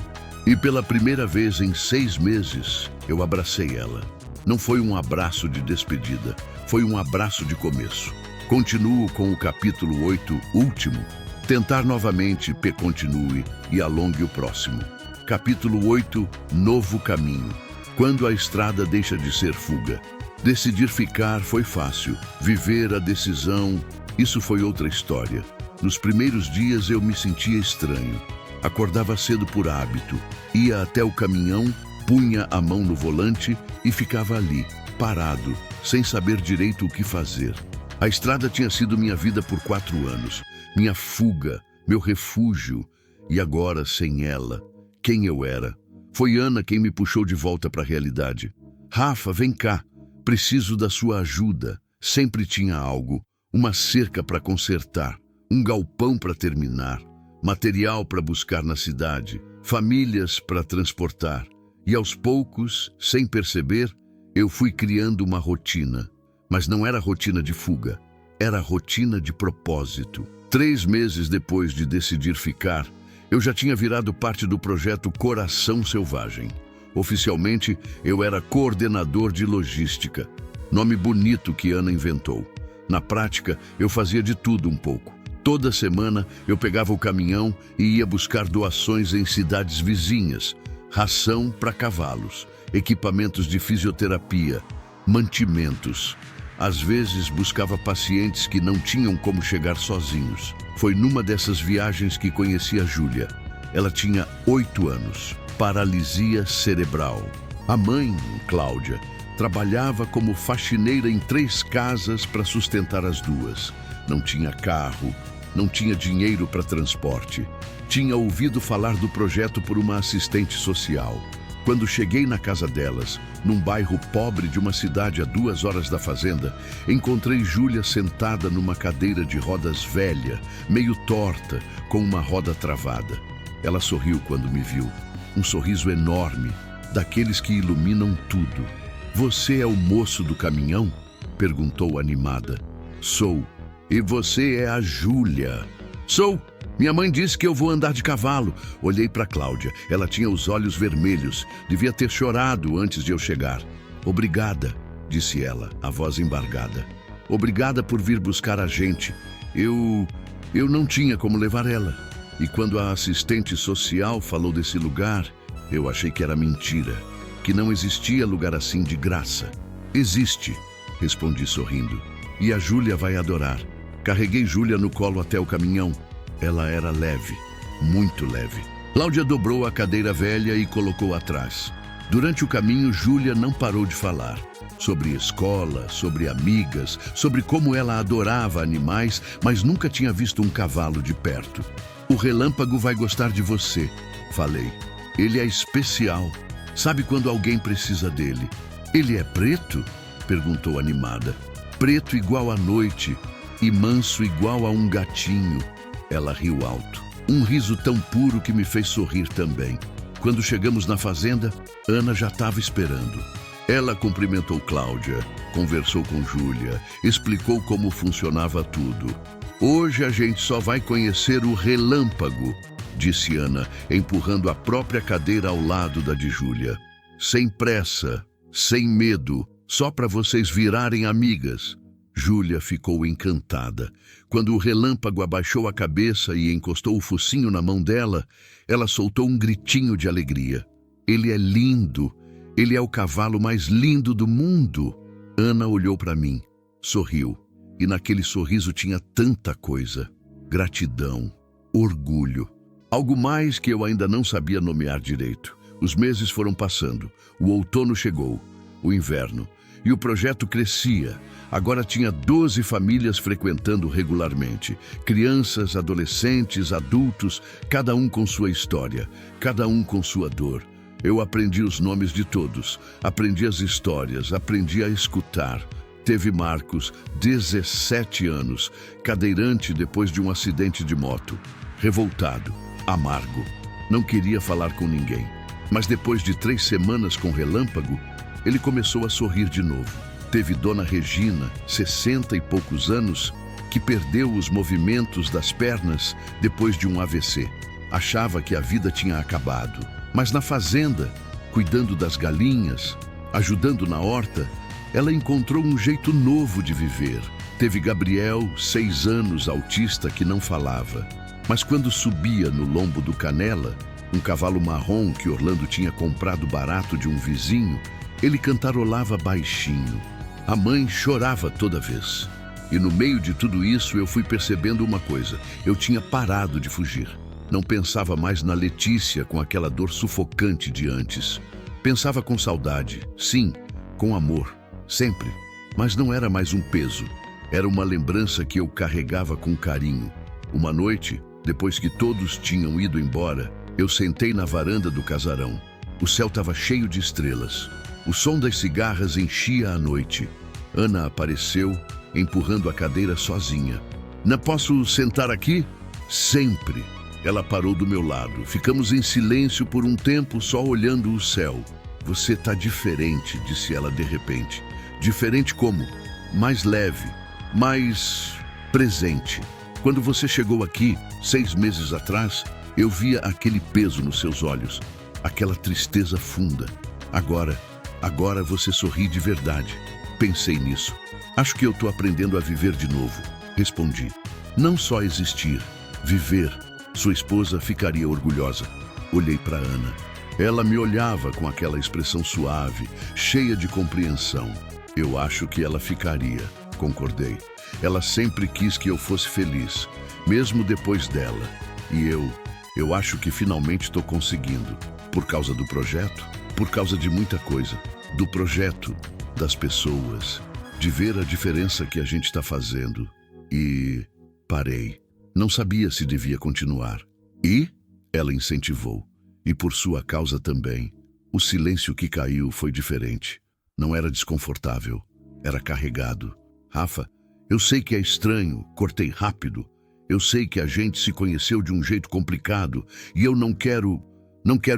E pela primeira vez em 6 meses, eu abracei ela. Não foi um abraço de despedida, foi um abraço de começo. Continuo com o capítulo 8, último. Tentar novamente, continue e alongue o próximo. Capítulo 8, novo caminho. Quando a estrada deixa de ser fuga. Decidir ficar foi fácil. Viver a decisão, isso foi outra história. Nos primeiros dias eu me sentia estranho. Acordava cedo por hábito, ia até o caminhão, punha a mão no volante e ficava ali, parado, sem saber direito o que fazer. A estrada tinha sido minha vida por 4 anos, minha fuga, meu refúgio, e agora, sem ela, quem eu era? Foi Ana quem me puxou de volta para a realidade. Rafa, vem cá, preciso da sua ajuda. Sempre tinha algo, uma cerca para consertar, um galpão para terminar. Material para buscar na cidade, famílias para transportar. E aos poucos, sem perceber, eu fui criando uma rotina. Mas não era rotina de fuga, era rotina de propósito. 3 meses depois de decidir ficar, eu já tinha virado parte do projeto Coração Selvagem. Oficialmente, eu era coordenador de logística. Nome bonito que Ana inventou. Na prática, eu fazia de tudo um pouco. Toda semana eu pegava o caminhão e ia buscar doações em cidades vizinhas, ração para cavalos, equipamentos de fisioterapia, mantimentos. Às vezes buscava pacientes que não tinham como chegar sozinhos. Foi numa dessas viagens que conheci a Júlia. Ela tinha 8 anos, paralisia cerebral. A mãe, Cláudia, trabalhava como faxineira em 3 casas para sustentar as 2. Não tinha carro. Não tinha dinheiro para transporte. Tinha ouvido falar do projeto por uma assistente social. Quando cheguei na casa delas, num bairro pobre de uma cidade a 2 horas da fazenda, encontrei Júlia sentada numa cadeira de rodas velha, meio torta, com uma roda travada. Ela sorriu quando me viu. Um sorriso enorme, daqueles que iluminam tudo. Você é o moço do caminhão? Perguntou animada. Sou. E você é a Júlia. Sou. Minha mãe disse que eu vou andar de cavalo. Olhei para Cláudia. Ela tinha os olhos vermelhos. Devia ter chorado antes de eu chegar. Obrigada, disse ela, a voz embargada. Obrigada por vir buscar a gente. Eu não tinha como levar ela. E quando a assistente social falou desse lugar, eu achei que era mentira. Que não existia lugar assim de graça. Existe, respondi sorrindo. E a Júlia vai adorar. Carreguei Júlia no colo até o caminhão. Ela era leve, muito leve. Cláudia dobrou a cadeira velha e colocou atrás. Durante o caminho, Júlia não parou de falar. Sobre escola, sobre amigas, sobre como ela adorava animais, mas nunca tinha visto um cavalo de perto. O Relâmpago vai gostar de você, falei. Ele é especial. Sabe quando alguém precisa dele? Ele é preto? Perguntou animada. Preto igual à noite e manso igual a um gatinho. Ela riu alto. Um riso tão puro que me fez sorrir também. Quando chegamos na fazenda, Ana já estava esperando. Ela cumprimentou Cláudia, conversou com Júlia, explicou como funcionava tudo. Hoje a gente só vai conhecer o Relâmpago, disse Ana, empurrando a própria cadeira ao lado da de Júlia. Sem pressa, sem medo, só para vocês virarem amigas. Júlia ficou encantada. Quando o Relâmpago abaixou a cabeça e encostou o focinho na mão dela, ela soltou um gritinho de alegria. Ele é lindo. Ele é o cavalo mais lindo do mundo. Ana olhou para mim, sorriu. E naquele sorriso tinha tanta coisa. Gratidão, orgulho. Algo mais que eu ainda não sabia nomear direito. Os meses foram passando. O outono chegou. O inverno. E o projeto crescia. Agora tinha 12 famílias frequentando regularmente. Crianças, adolescentes, adultos, cada um com sua história, cada um com sua dor. Eu aprendi os nomes de todos, aprendi as histórias, aprendi a escutar. Teve Marcos, 17 anos, cadeirante depois de um acidente de moto. Revoltado, amargo, não queria falar com ninguém. Mas depois de 3 semanas com relâmpago, ele começou a sorrir de novo. Teve Dona Regina, 60 e poucos anos, que perdeu os movimentos das pernas depois de um AVC. Achava que a vida tinha acabado. Mas na fazenda, cuidando das galinhas, ajudando na horta, ela encontrou um jeito novo de viver. Teve Gabriel, 6 anos, autista, que não falava. Mas quando subia no lombo do Canela, um cavalo marrom que Orlando tinha comprado barato de um vizinho, ele cantarolava baixinho. A mãe chorava toda vez. E no meio de tudo isso eu fui percebendo uma coisa. Eu tinha parado de fugir. Não pensava mais na Letícia com aquela dor sufocante de antes. Pensava com saudade, sim, com amor, sempre. Mas não era mais um peso. Era uma lembrança que eu carregava com carinho. Uma noite, depois que todos tinham ido embora, eu sentei na varanda do casarão. O céu estava cheio de estrelas. O som das cigarras enchia a noite. Ana apareceu, empurrando a cadeira sozinha. Não posso sentar aqui? Sempre. Ela parou do meu lado. Ficamos em silêncio por um tempo, só olhando o céu. Você tá diferente, disse ela de repente. Diferente como? Mais leve, mais presente. Quando você chegou aqui, 6 meses atrás, eu via aquele peso nos seus olhos, aquela tristeza funda. Agora você sorri de verdade. Pensei nisso. Acho que eu tô aprendendo a viver de novo. Respondi. Não só existir, viver. Sua esposa ficaria orgulhosa. Olhei para Ana. Ela me olhava com aquela expressão suave, cheia de compreensão. Eu acho que ela ficaria, concordei. Ela sempre quis que eu fosse feliz, mesmo depois dela. E eu acho que finalmente estou conseguindo. Por causa do projeto, por causa de muita coisa. Do projeto, das pessoas, de ver a diferença que a gente está fazendo. E parei. Não sabia se devia continuar. E ela incentivou. E por sua causa também. O silêncio que caiu foi diferente. Não era desconfortável. Era carregado. Rafa, eu sei que é estranho, cortei rápido. Eu sei que a gente se conheceu de um jeito complicado e eu não quero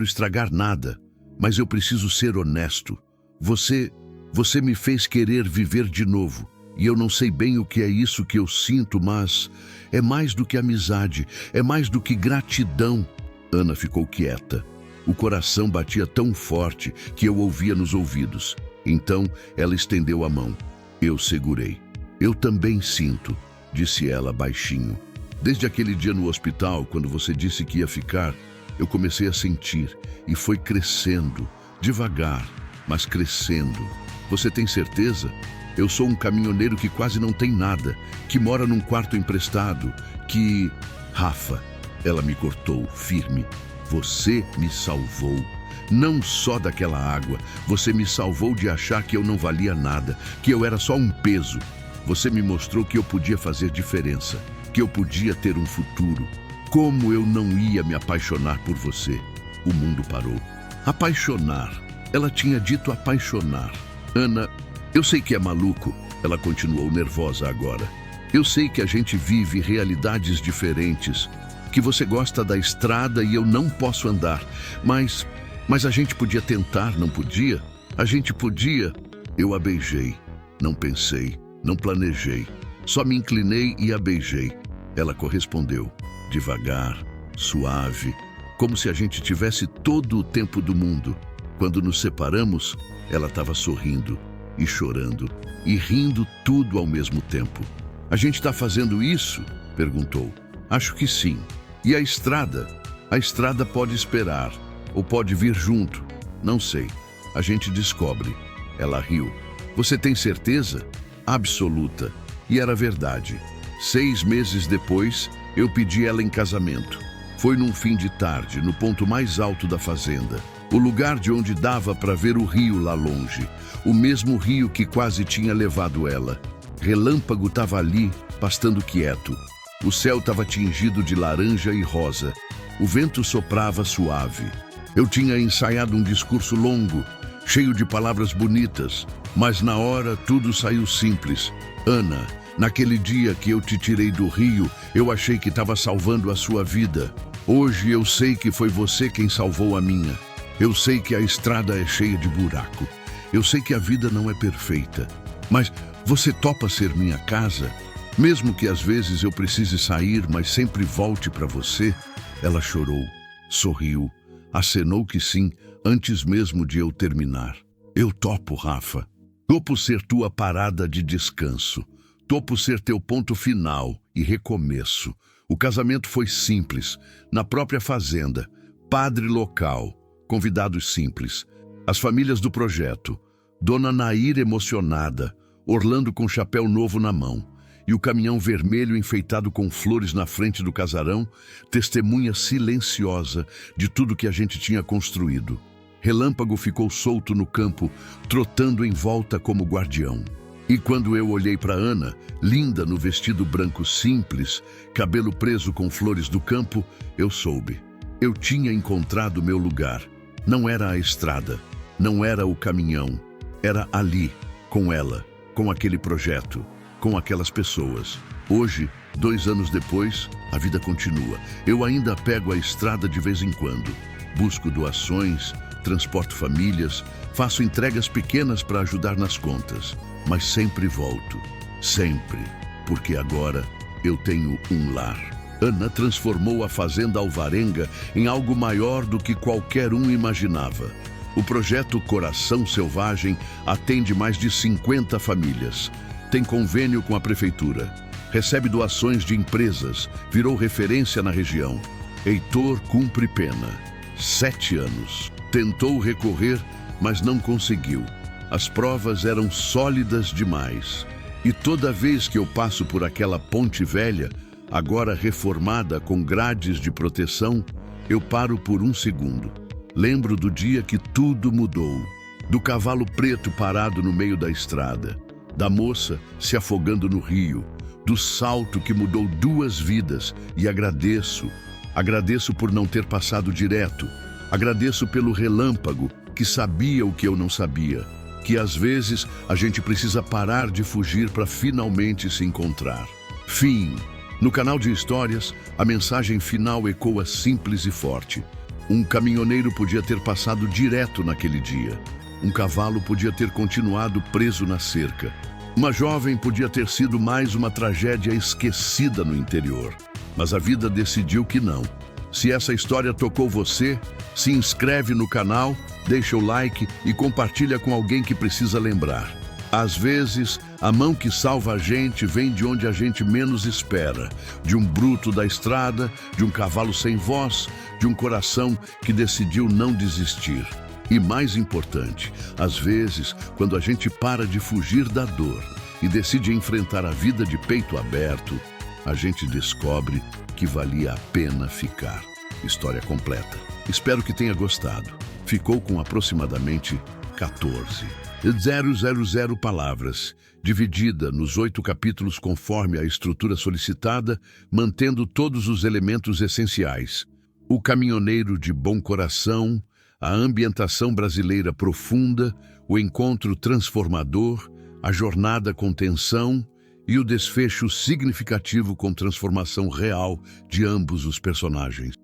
estragar nada. Mas eu preciso ser honesto. Você me fez querer viver de novo. E eu não sei bem o que é isso que eu sinto, mas é mais do que amizade, é mais do que gratidão. Ana ficou quieta. O coração batia tão forte que eu ouvia nos ouvidos. Então ela estendeu a mão. Eu segurei. Eu também sinto, disse ela baixinho. Desde aquele dia no hospital, quando você disse que ia ficar, eu comecei a sentir e foi crescendo, devagar, mas crescendo. Você tem certeza? Eu sou um caminhoneiro que quase não tem nada, que mora num quarto emprestado, que... Rafa, ela me cortou, firme. Você me salvou. Não só daquela água, você me salvou de achar que eu não valia nada, que eu era só um peso. Você me mostrou que eu podia fazer diferença, que eu podia ter um futuro. Como eu não ia me apaixonar por você? O mundo parou. Apaixonar. Ela tinha dito apaixonar. Ana... Eu sei que é maluco, ela continuou nervosa agora. Eu sei que a gente vive realidades diferentes, que você gosta da estrada e eu não posso andar, mas a gente podia tentar, não podia? A gente podia. Eu a beijei. Não pensei, não planejei. Só me inclinei e a beijei. Ela correspondeu, devagar, suave, como se a gente tivesse todo o tempo do mundo. Quando nos separamos, ela estava sorrindo. E chorando, e rindo tudo ao mesmo tempo. A gente está fazendo isso? Perguntou. Acho que sim. E a estrada? A estrada pode esperar, ou pode vir junto. Não sei. A gente descobre. Ela riu. Você tem certeza? Absoluta. E era verdade. 6 meses depois, eu pedi ela em casamento. Foi num fim de tarde, no ponto mais alto da fazenda. o lugar de onde dava para ver o rio lá longe, o mesmo rio que quase tinha levado ela. Relâmpago estava ali, pastando quieto. O céu estava tingido de laranja e rosa. O vento soprava suave. Eu tinha ensaiado um discurso longo, cheio de palavras bonitas, mas na hora tudo saiu simples. Ana, naquele dia que eu te tirei do rio, eu achei que estava salvando a sua vida. Hoje eu sei que foi você quem salvou a minha. Eu sei que a estrada é cheia de buraco. Eu sei que a vida não é perfeita. Mas você topa ser minha casa? Mesmo que às vezes eu precise sair, mas sempre volte para você? Ela chorou, sorriu, acenou que sim, antes mesmo de eu terminar. Eu topo, Rafa. Topo ser tua parada de descanso. Topo ser teu ponto final e recomeço. O casamento foi simples, na própria fazenda, padre local, convidados simples, as famílias do projeto, Dona Nair emocionada, Orlando com chapéu novo na mão, e o caminhão vermelho enfeitado com flores na frente do casarão, testemunha silenciosa de tudo que a gente tinha construído. Relâmpago ficou solto no campo, trotando em volta como guardião. E quando eu olhei para Ana, linda no vestido branco simples, cabelo preso com flores do campo, eu soube. Eu tinha encontrado meu lugar. Não era a estrada, não era o caminhão. Era ali, com ela, com aquele projeto, com aquelas pessoas. Hoje, 2 anos depois, a vida continua. Eu ainda pego a estrada de vez em quando. Busco doações, transporto famílias, faço entregas pequenas para ajudar nas contas. Mas sempre volto. Sempre. Porque agora eu tenho um lar. Ana transformou a Fazenda Alvarenga em algo maior do que qualquer um imaginava. O projeto Coração Selvagem atende mais de 50 famílias. Tem convênio com a prefeitura. Recebe doações de empresas. Virou referência na região. Heitor cumpre pena. 7 anos. Tentou recorrer, mas não conseguiu. As provas eram sólidas demais. E toda vez que eu passo por aquela ponte velha, agora reformada com grades de proteção, eu paro por 1 segundo. Lembro do dia que tudo mudou. Do cavalo preto parado no meio da estrada. Da moça se afogando no rio. Do salto que mudou 2 vidas. E agradeço. Agradeço por não ter passado direto. Agradeço pelo relâmpago, que sabia o que eu não sabia. Que às vezes a gente precisa parar de fugir para finalmente se encontrar. Fim. No canal de histórias, a mensagem final ecoa simples e forte. Um caminhoneiro podia ter passado direto naquele dia. Um cavalo podia ter continuado preso na cerca. Uma jovem podia ter sido mais uma tragédia esquecida no interior. Mas a vida decidiu que não. Se essa história tocou você, se inscreve no canal, deixa o like e compartilha com alguém que precisa lembrar. Às vezes, a mão que salva a gente vem de onde a gente menos espera. De um bruto da estrada, de um cavalo sem voz, de um coração que decidiu não desistir. E mais importante, às vezes, quando a gente para de fugir da dor e decide enfrentar a vida de peito aberto, a gente descobre que valia a pena ficar. História completa. Espero que tenha gostado. Ficou com aproximadamente 14.000 palavras, dividida nos 8 capítulos conforme a estrutura solicitada, mantendo todos os elementos essenciais. O caminhoneiro de bom coração, a ambientação brasileira profunda, o encontro transformador, a jornada com tensão e o desfecho significativo com transformação real de ambos os personagens.